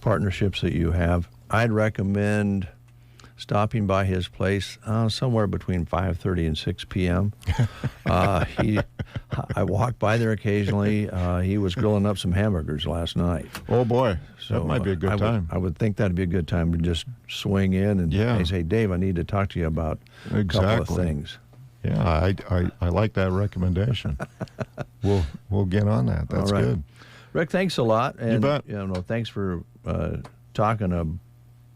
partnerships that you have. I'd recommend stopping by his place somewhere between 5:30 and 6 p.m. I walk by there occasionally. He was grilling up some hamburgers last night. Oh, boy. So that might be a good time. I would think that'd be a good time to just swing in and say, Dave, I need to talk to you about a couple of things. Yeah, I like that recommendation. We'll get on that. That's good. Rick, thanks a lot. And, you bet. Thanks for talking a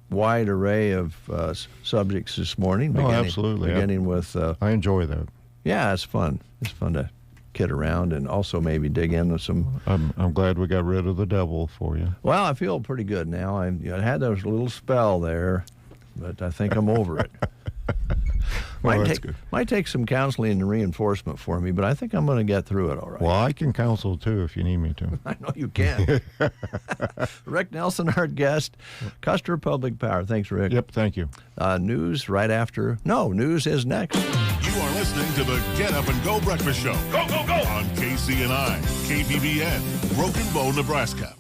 wide array of subjects this morning. Absolutely. Beginning with... I enjoy that. Yeah, it's fun. It's fun to kid around and also maybe dig into some... I'm glad we got rid of the devil for you. Well, I feel pretty good now. I had those little spell there, but I think I'm over it. Might take some counseling and reinforcement for me, but I think I'm going to get through it all right. Well, I can counsel too if you need me to. I know you can. Rick Nelson, our guest, Custer Public Power. Thanks, Rick. Yep, thank you. News right after. No, news is next. You are listening to the Get Up and Go Breakfast Show. Go, go, go! On KCNI, KBBN, Broken Bow, Nebraska.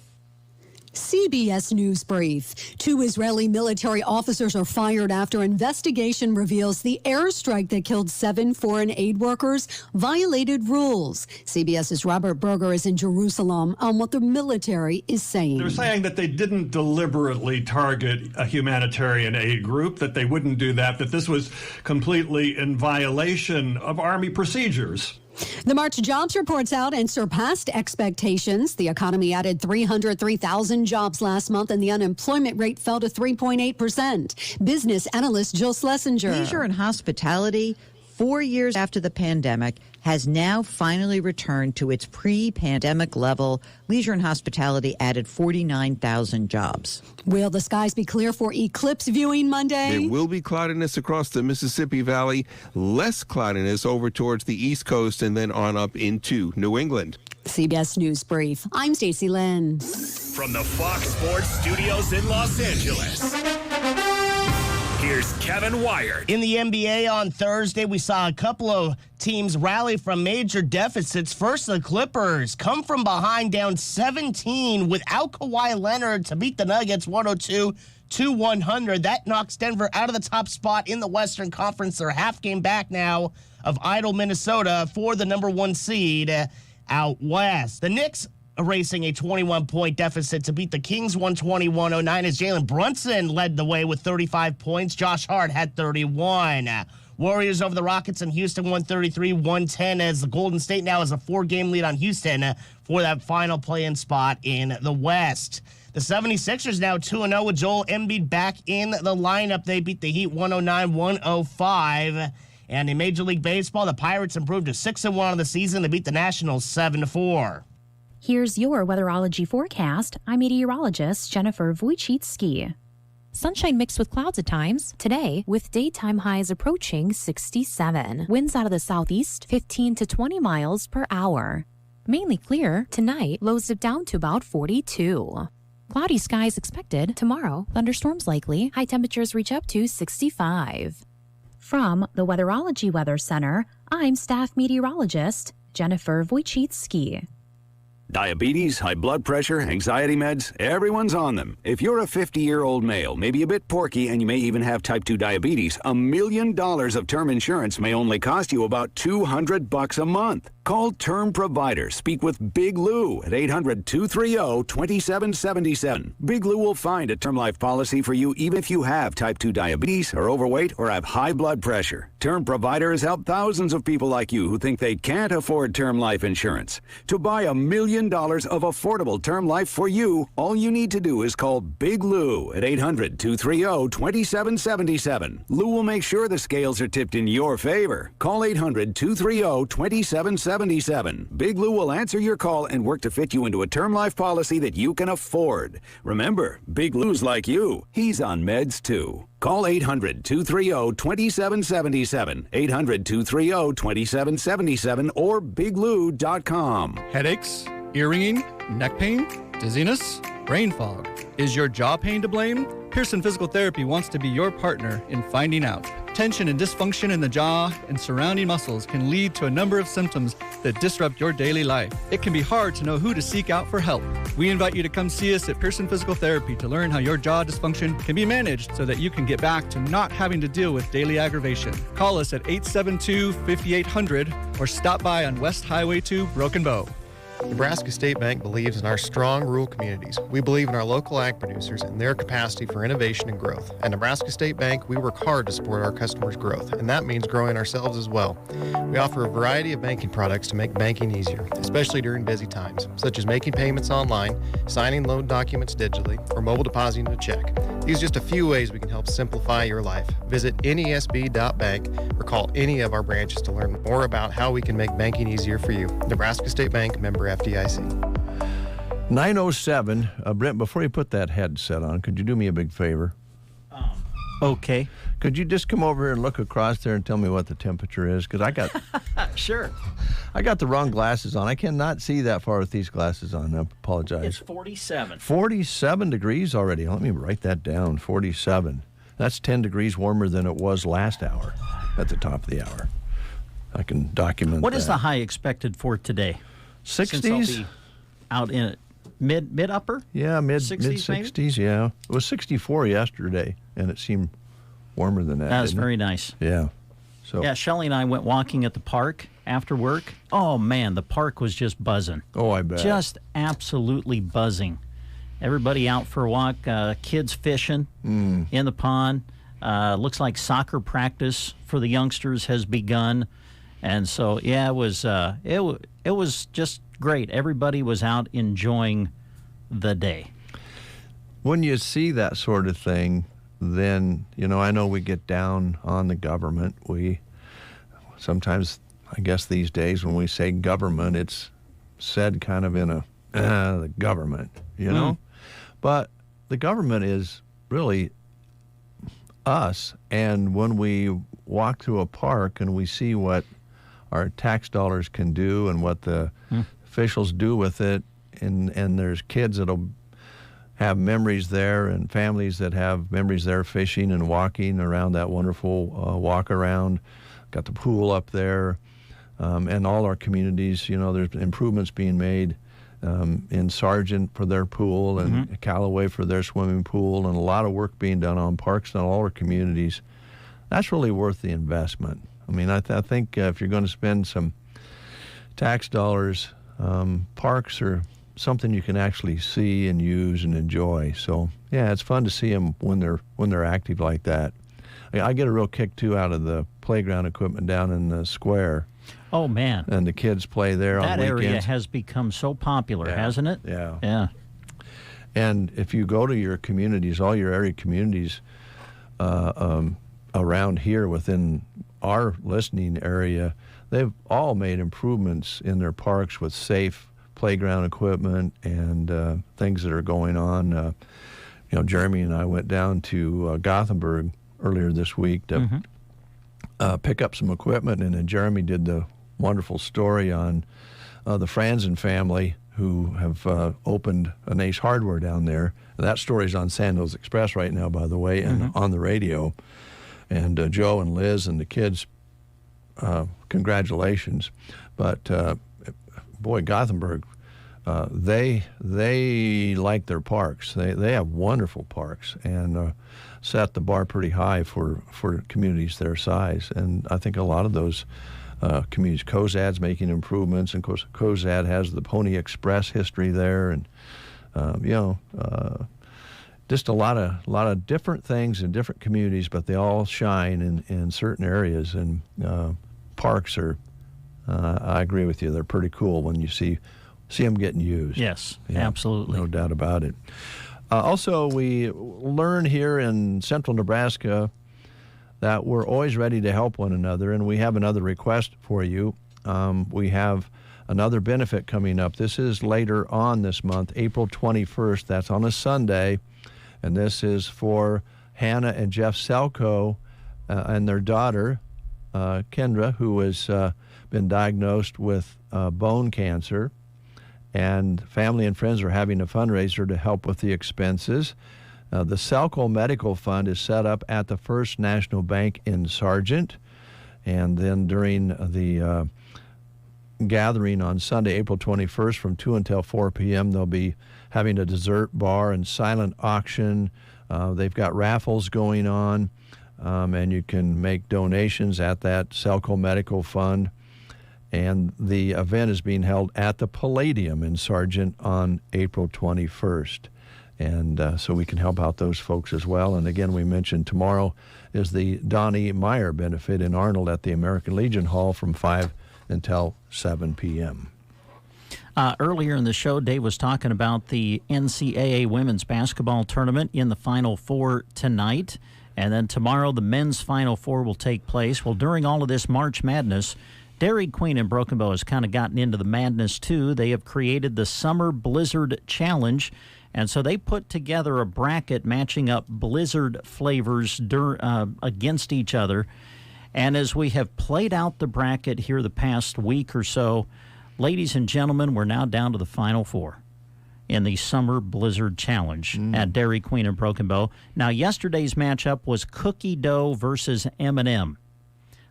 CBS News Brief. 2 Israeli military officers are fired after investigation reveals the airstrike that killed 7 foreign aid workers violated rules. CBS's Robert Berger is in Jerusalem on what the military is saying. They're saying that they didn't deliberately target a humanitarian aid group, that they wouldn't do that this was completely in violation of Army procedures. The March jobs report's out and surpassed expectations. The economy added 303,000 jobs last month, and the unemployment rate fell to 3.8%. Business analyst Jill Schlesinger. Leisure and hospitality, 4 years after the pandemic, has now finally returned to its pre-pandemic level. Leisure and hospitality added 49,000 jobs. Will the skies be clear for eclipse viewing Monday? There will be cloudiness across the Mississippi Valley, less cloudiness over towards the East Coast, and then on up into New England. CBS News Brief. I'm Stacey Lynn. From the Fox Sports Studios in Los Angeles, here's Kevin Wyatt. In the NBA on Thursday, we saw a couple of teams rally from major deficits. First, the Clippers come from behind down 17 without Kawhi Leonard to beat the Nuggets 102-100. That knocks Denver out of the top spot in the Western Conference. They're half game back now of idle Minnesota for the number 1 seed out west. The Knicks erasing a 21-point deficit to beat the Kings 121-09 as Jalen Brunson led the way with 35 points. Josh Hart had 31. Warriors over the Rockets in Houston 133-110 as the Golden State now has a 4-game lead on Houston for that final play-in spot in the West. The 76ers now 2-0 with Joel Embiid back in the lineup. They beat the Heat 109-105. And in Major League Baseball, the Pirates improved to 6-1 on the season. They beat the Nationals 7-4. Here's your weatherology forecast. I'm meteorologist Jennifer Wojcicki. Sunshine mixed with clouds at times today, with daytime highs approaching 67. Winds out of the southeast, 15 to 20 miles per hour. Mainly clear tonight, lows dip down to about 42. Cloudy skies expected tomorrow. Thunderstorms likely. High temperatures reach up to 65. From the Weatherology Weather Center, I'm staff meteorologist Jennifer Wojcicki. Diabetes, high blood pressure, anxiety meds, everyone's on them. If you're a 50-year-old male, maybe a bit porky, and you may even have type 2 diabetes, $1 million of term insurance may only cost you about $200 a month. Call Term Provider. Speak with Big Lou at 800-230-2777. Big Lou will find a term life policy for you even if you have type 2 diabetes, are overweight, or have high blood pressure. Term Provider has helped thousands of people like you who think they can't afford term life insurance. To buy $1 million of affordable term life for you, all you need to do is call Big Lou at 800-230-2777. Lou will make sure the scales are tipped in your favor. Call 800-230-2777. Big Lou will answer your call and work to fit you into a term life policy that you can afford. Remember, Big Lou's like you. He's on meds too. Call 800-230-2777, 800-230-2777, or biglou.com. Headaches, ear ringing, neck pain, dizziness, brain fog. Is your jaw pain to blame? Pearson Physical Therapy wants to be your partner in finding out. Tension and dysfunction in the jaw and surrounding muscles can lead to a number of symptoms that disrupt your daily life. It can be hard to know who to seek out for help. We invite you to come see us at Pearson Physical Therapy to learn how your jaw dysfunction can be managed so that you can get back to not having to deal with daily aggravation. Call us at 872-5800 or stop by on West Highway 2, Broken Bow. Nebraska State Bank believes in our strong rural communities. We believe in our local ag producers and their capacity for innovation and growth. At Nebraska State Bank, we work hard to support our customers' growth, and that means growing ourselves as well. We offer a variety of banking products to make banking easier, especially during busy times, such as making payments online, signing loan documents digitally, or mobile depositing a check. These are just a few ways we can help simplify your life. Visit nesb.bank or call any of our branches to learn more about how we can make banking easier for you. Nebraska State Bank, member FDIC. 9:07. Brent, before you put that headset on, could you do me a big favor? Okay. Could you just come over here and look across there and tell me what the temperature is? Because I got Sure. I got the wrong glasses on. I cannot see that far with these glasses on. I apologize. It's 47. 47 degrees already. Let me write that down. 47. That's 10 degrees warmer than it was last hour at the top of the hour. I can document What that. is the high expected for today? 60s? Since I'll be out in it. Mid upper? Yeah, mid 60s, maybe? 60s, yeah. It was 64 yesterday, and it seemed warmer than that. That was didn't very it? nice. Yeah. So yeah, Shelley and I went walking at the park after work. Oh, man, the park was just buzzing. Oh, I bet. Just absolutely buzzing. Everybody out for a walk, kids fishing in the pond. Looks like soccer practice for the youngsters has begun. And so, yeah, it was just great. Everybody was out enjoying the day. When you see that sort of thing, then, I know we get down on the government. We sometimes, I guess these days when we say government, it's said kind of in the government, But the government is really us. And when we walk through a park and we see what our tax dollars can do and what the officials do with it, and there's kids that'll have memories there and families that have memories there fishing and walking around that wonderful walk around. Got the pool up there, and all our communities, there's improvements being made in Sargent for their pool and Callaway for their swimming pool, and a lot of work being done on parks in all our communities. That's really worth the investment. I mean, I think if you're going to spend some tax dollars, parks are something you can actually see and use and enjoy. So yeah, it's fun to see them when they're active like that. I get a real kick too out of the playground equipment down in the square. Oh man! And the kids play there on weekends. That area has become so popular, hasn't it? Yeah. Yeah. And if you go to your communities, all your area communities around here within our listening area, they've all made improvements in their parks with safe playground equipment and things that are going on. Jeremy and I went down to Gothenburg earlier this week to pick up some equipment, and then Jeremy did the wonderful story on the Franzen family who have opened an Ace Hardware down there. That story's on Sandals Express right now, by the way, and on the radio. And Joe and Liz and the kids, congratulations. But boy, Gothenburg, they like their parks. They have wonderful parks and set the bar pretty high for communities their size. And I think a lot of those communities, Cozad's making improvements, and of course Cozad has the Pony Express history there, and just a lot of different things in different communities, but they all shine in certain areas. And parks are, I agree with you, they're pretty cool when you see them getting used. Yes, absolutely. No doubt about it. Also, we learn here in central Nebraska that we're always ready to help one another, and we have another request for you. We have another benefit coming up. This is later on this month, April 21st. That's on a Sunday, and this is for Hannah and Jeff Selko and their daughter, Kendra, who has been diagnosed with bone cancer. And family and friends are having a fundraiser to help with the expenses. The Selco Medical Fund is set up at the First National Bank in Sargent. And then during the gathering on Sunday, April 21st from 2 until 4 p.m., they'll be having a dessert bar and silent auction. They've got raffles going on, and you can make donations at that Selco Medical Fund. And the event is being held at the Palladium in Sargent on April 21st. And so we can help out those folks as well. And again, we mentioned tomorrow is the Donnie Meyer benefit in Arnold at the American Legion Hall from 5 until 7 p.m. Earlier in the show, Dave was talking about the NCAA women's basketball tournament in the Final Four tonight. And then tomorrow, the men's Final Four will take place. Well, during all of this March Madness, Dairy Queen in Broken Bow has kind of gotten into the madness, too. They have created the Summer Blizzard Challenge, and so they put together a bracket matching up Blizzard flavors against each other. And as we have played out the bracket here the past week or so, ladies and gentlemen, we're now down to the Final Four in the Summer Blizzard Challenge at Dairy Queen in Broken Bow. Now, yesterday's matchup was Cookie Dough versus M&M.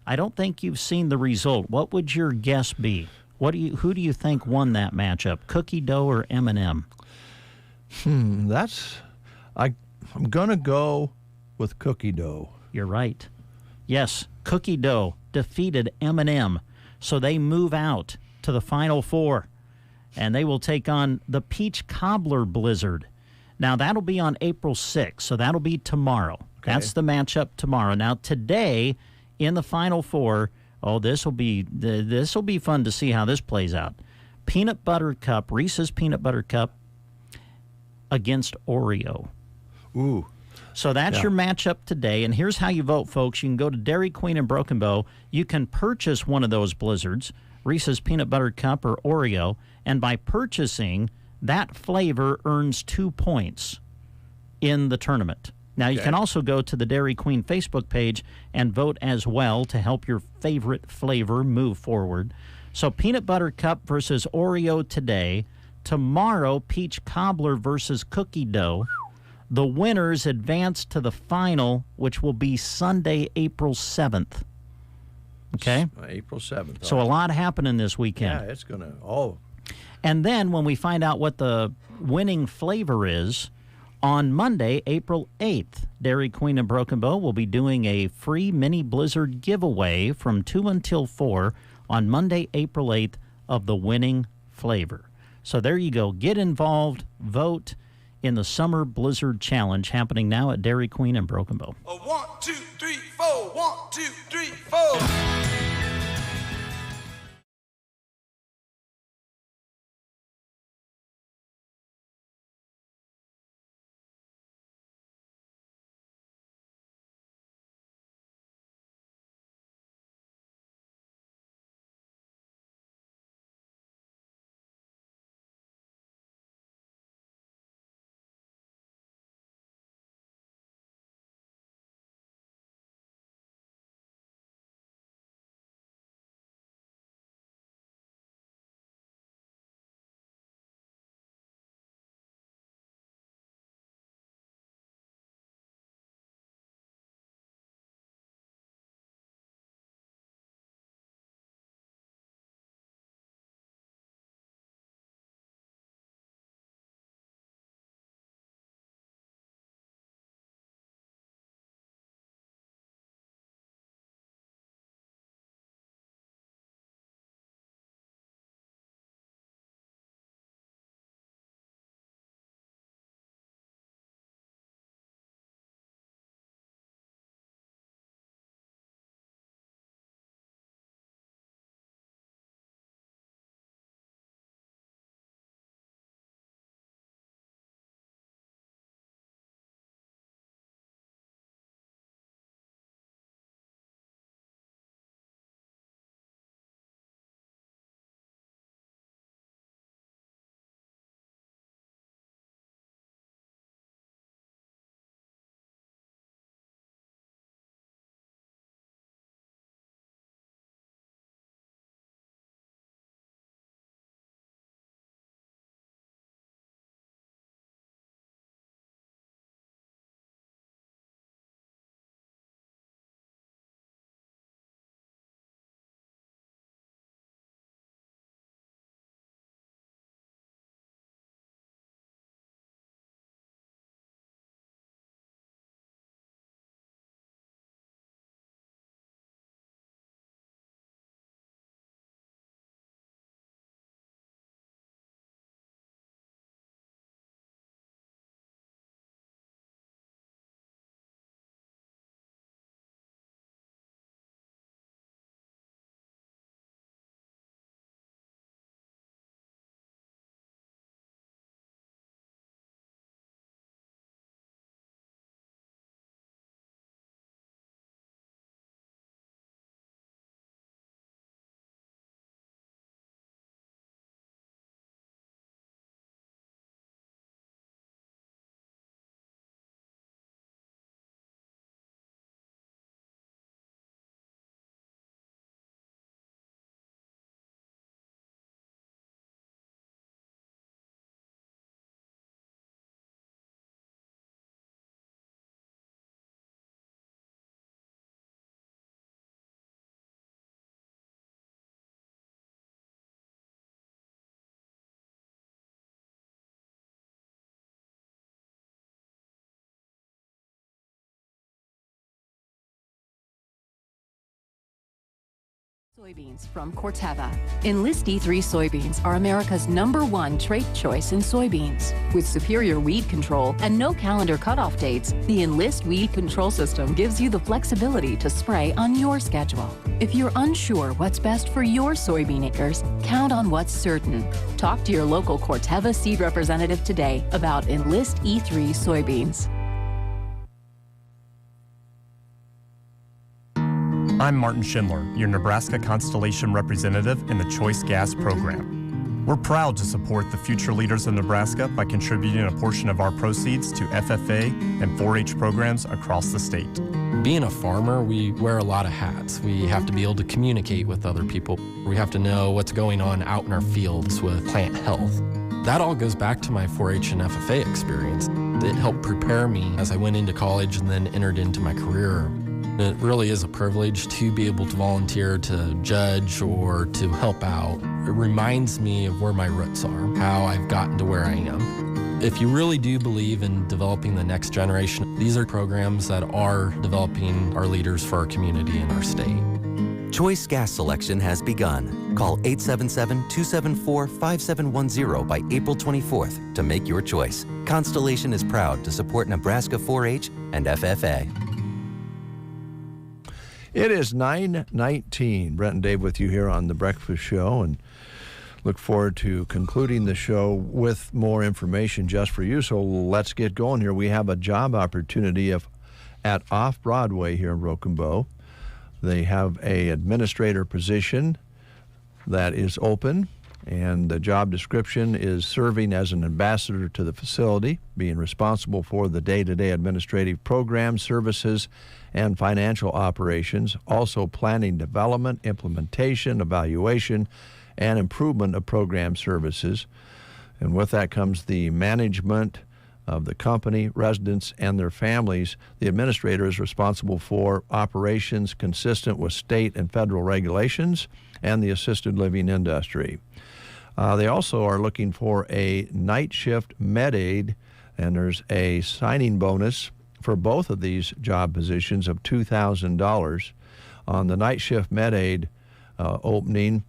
I don't think you've seen the result. What would your guess be? Who do you think won that matchup, Cookie Dough or M&M? I'm gonna go with Cookie Dough. You're right. Yes, Cookie Dough defeated M&M, so they move out to the Final Four, and they will take on the Peach Cobbler Blizzard. Now that'll be on April 6th, so that'll be tomorrow. Okay. That's the matchup tomorrow. Now today, in the Final Four, this will be fun to see how this plays out. Peanut Butter Cup, Reese's Peanut Butter Cup against Oreo. Ooh. So that's your matchup today, and here's how you vote, folks. You can go to Dairy Queen in Broken Bow. You can purchase one of those Blizzards, Reese's Peanut Butter Cup or Oreo, and by purchasing, that flavor earns 2 points in the tournament. Now, you can also go to the Dairy Queen Facebook page and vote as well to help your favorite flavor move forward. So Peanut Butter Cup versus Oreo today. Tomorrow, Peach Cobbler versus Cookie Dough. The winners advance to the final, which will be Sunday, April 7th. Okay? April 7th. So a lot happening this weekend. Yeah, it's going to... And then when we find out what the winning flavor is, on Monday, April 8th, Dairy Queen in Broken Bow will be doing a free mini Blizzard giveaway from 2 until 4 on Monday, April 8th of the winning flavor. So there you go. Get involved. Vote in the Summer Blizzard Challenge happening now at Dairy Queen in Broken Bow. 1, 2, 3, 4. 1, 2, 3, 4. Soybeans from Corteva. Enlist E3 soybeans are America's #1 trait choice in soybeans. With superior weed control and no calendar cutoff dates, the Enlist weed control system gives you the flexibility to spray on your schedule. If you're unsure what's best for your soybean acres, count on what's certain. Talk to your local Corteva seed representative today about Enlist E3 soybeans. I'm Martin Schindler, your Nebraska Constellation representative in the Choice Gas program. We're proud to support the future leaders of Nebraska by contributing a portion of our proceeds to FFA and 4-H programs across the state. Being a farmer, we wear a lot of hats. We have to be able to communicate with other people. We have to know what's going on out in our fields with plant health. That all goes back to my 4-H and FFA experience. It helped prepare me as I went into college and then entered into my career. It really is a privilege to be able to volunteer to judge or to help out. It reminds me of where my roots are, how I've gotten to where I am. If you really do believe in developing the next generation, these are programs that are developing our leaders for our community and our state. Choice gas selection has begun. Call 877-274-5710 by April 24th to make your choice. Constellation is proud to support Nebraska 4-H and FFA. It is 9:19. Brent and Dave with you here on The Breakfast Show, and look forward to concluding the show with more information just for you. So let's get going here. We have a job opportunity at Off-Broadway here in Broken Bow. They have a administrator position that is open, and the job description is serving as an ambassador to the facility, being responsible for the day-to-day administrative programs, services, and financial operations, also planning development, implementation, evaluation, and improvement of program services. And with that comes the management of the company, residents, and their families. The administrator is responsible for operations consistent with state and federal regulations and the assisted living industry. They also are looking for a night shift med aide, and there's a signing bonus for both of these job positions of $2,000. On the night shift med aide opening,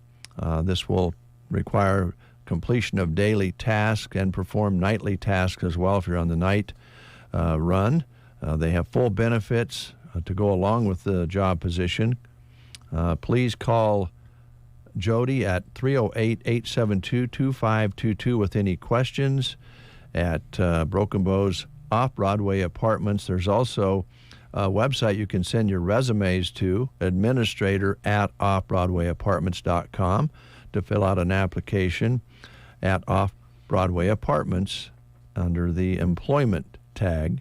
this will require completion of daily tasks and perform nightly tasks as well if you're on the night run. They have full benefits to go along with the job position. Please call Jody at 308-872-2522 with any questions at Broken Bow's Off-Broadway Apartments. There's also a website you can send your resumes to, administrator@offbroadwayapartments.com, to fill out an application at Off-Broadway Apartments under the employment tag.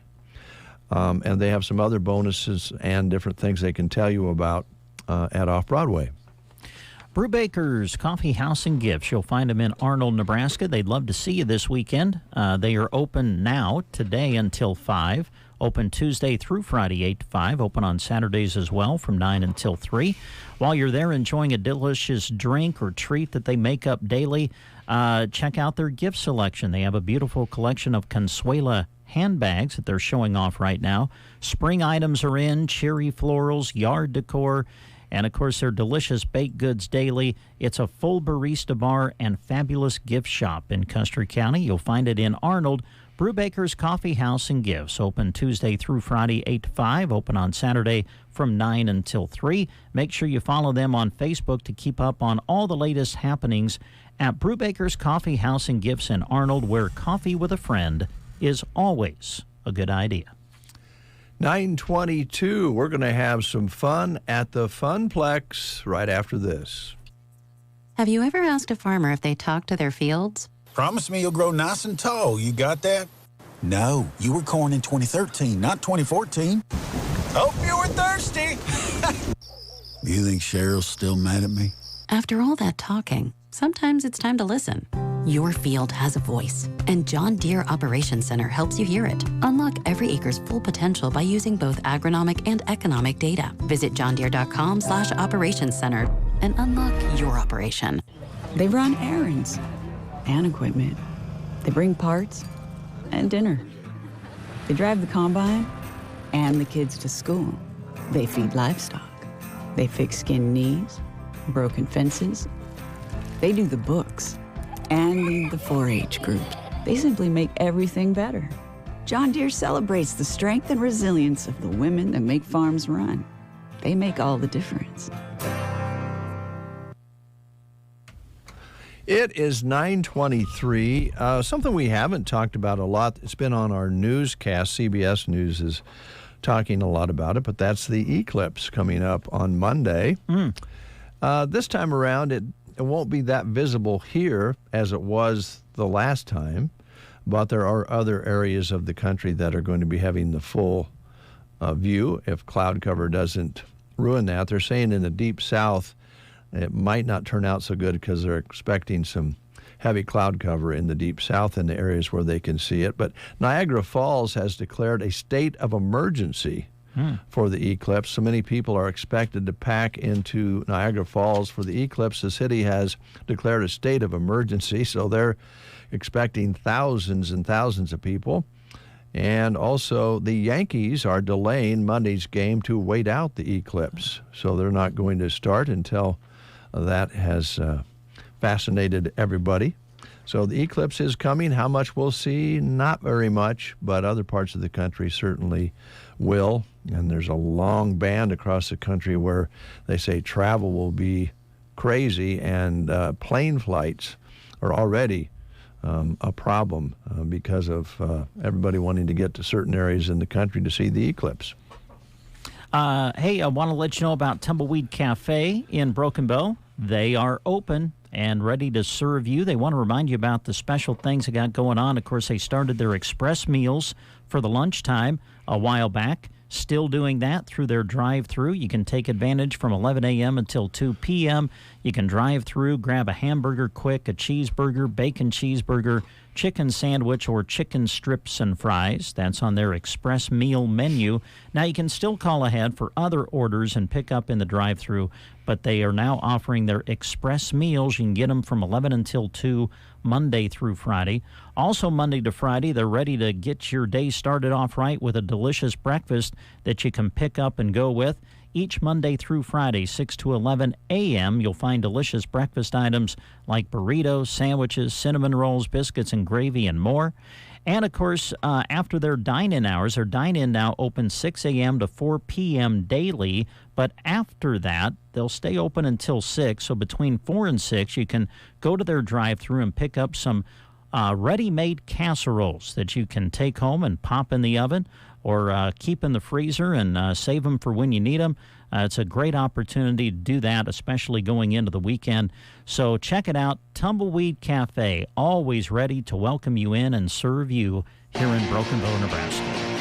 And they have some other bonuses and different things they can tell you about at Off-Broadway. Brubaker's Coffee House and Gifts. You'll find them in Arnold, Nebraska. They'd love to see you this weekend. They are open now, today until 5. Open Tuesday through Friday, 8 to 5. Open on Saturdays as well from 9 until 3. While you're there enjoying a delicious drink or treat that they make up daily, check out their gift selection. They have a beautiful collection of Consuela handbags that they're showing off right now. Spring items are in, cherry florals, yard decor, and, of course, their delicious baked goods daily. It's a full barista bar and fabulous gift shop in Custer County. You'll find it in Arnold. Brubaker's Coffee House and Gifts. Open Tuesday through Friday, 8 to 5. Open on Saturday from 9 until 3. Make sure you follow them on Facebook to keep up on all the latest happenings at Brubaker's Coffee House and Gifts in Arnold, where coffee with a friend is always a good idea. 9:22. We're going to have some fun at the Funplex right after this. Have you ever asked a farmer if they talk to their fields? Promise me you'll grow nice and tall. You got that? No, you were corn in 2013, not 2014. Hope you were thirsty. You think Cheryl's still mad at me? After all that talking, sometimes it's time to listen. Your field has a voice, and John Deere Operations Center helps you hear it. Unlock every acre's full potential by using both agronomic and economic data. Visit johndeere.com/operations center and unlock your operation. They run errands and equipment. They bring parts and dinner. They drive the combine and the kids to school. They feed livestock. They fix skinned knees, broken fences. They do the books and lead the 4-H group. They simply make everything better. John Deere celebrates the strength and resilience of the women that make farms run. They make all the difference. It is 9:23. Something we haven't talked about a lot. It's been on our newscast. CBS News is talking a lot about it, but that's the eclipse coming up on Monday. This time around, it won't be that visible here as it was the last time, but there are other areas of the country that are going to be having the full view if cloud cover doesn't ruin that. They're saying in the deep south it might not turn out so good because they're expecting some heavy cloud cover in the deep south in the areas where they can see it. But Niagara Falls has declared a state of emergency for the eclipse. So many people are expected to pack into Niagara Falls for the eclipse. The city has declared a state of emergency, so they're expecting thousands and thousands of people. And also, the Yankees are delaying Monday's game to wait out the eclipse. So they're not going to start until that has fascinated everybody. So the eclipse is coming. How much we'll see? Not very much, but other parts of the country certainly will. And there's a long band across the country where they say travel will be crazy, and plane flights are already a problem because of everybody wanting to get to certain areas in the country to see the eclipse. Hey, I want to let you know about Tumbleweed Cafe in Broken Bow. They are open and ready to serve you. They want to remind you about the special things they got going on. Of course, they started their express meals for the lunchtime a while back. Still doing that through their drive-thru. You can take advantage from 11 a.m. until 2 p.m. You can drive through, grab a hamburger quick, a cheeseburger, bacon cheeseburger, chicken sandwich, or chicken strips and fries. That's on their express meal menu. Now, you can still call ahead for other orders and pick up in the drive-thru, but they are now offering their express meals. You can get them from 11 until 2 Monday through Friday. Also Monday to Friday, they're ready to get your day started off right with a delicious breakfast that you can pick up and go with. Each Monday through Friday, 6 to 11 a.m., you'll find delicious breakfast items like burritos, sandwiches, cinnamon rolls, biscuits and gravy, and more. And, of course, after their dine-in hours, their dine-in now opens 6 a.m. to 4 p.m. daily, but after that, they'll stay open until 6. So between 4 and 6, you can go to their drive-thru and pick up some ready-made casseroles that you can take home and pop in the oven or keep in the freezer and save them for when you need them. It's a great opportunity to do that, especially going into the weekend. So check it out, Tumbleweed Cafe, always ready to welcome you in and serve you here in Broken Bow, Nebraska.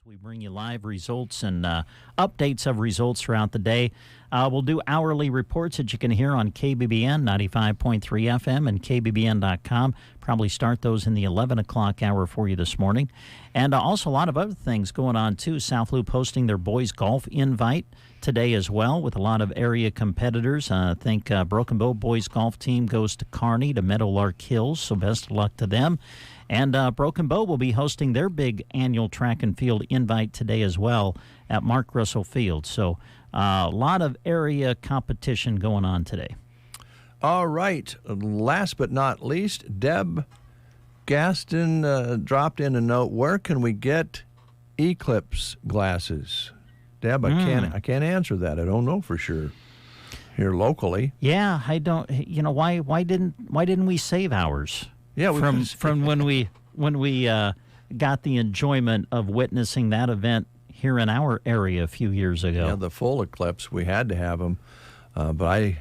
We bring you live results and updates of results throughout the day. We'll do hourly reports that you can hear on KBBN 95.3 FM and KBBN.com. Probably start those in the 11 o'clock hour for you this morning. And also a lot of other things going on, too. South Loop hosting their boys golf invite today as well with a lot of area competitors. I think Broken Bow boys golf team goes to Kearney to Meadowlark Hills, so best of luck to them. And Broken Bow will be hosting their big annual track and field invite today as well at Mark Russell Field. So a lot of area competition going on today. All right. Last but not least, Deb Gaston dropped in a note. Where can we get Eclipse glasses? Deb, I can't answer that. I don't know for sure. Here locally. Yeah, I don't. You know, why didn't we save ours? Yeah, from when we got the enjoyment of witnessing that event here in our area a few years ago. Yeah, the full eclipse, we had to have them, but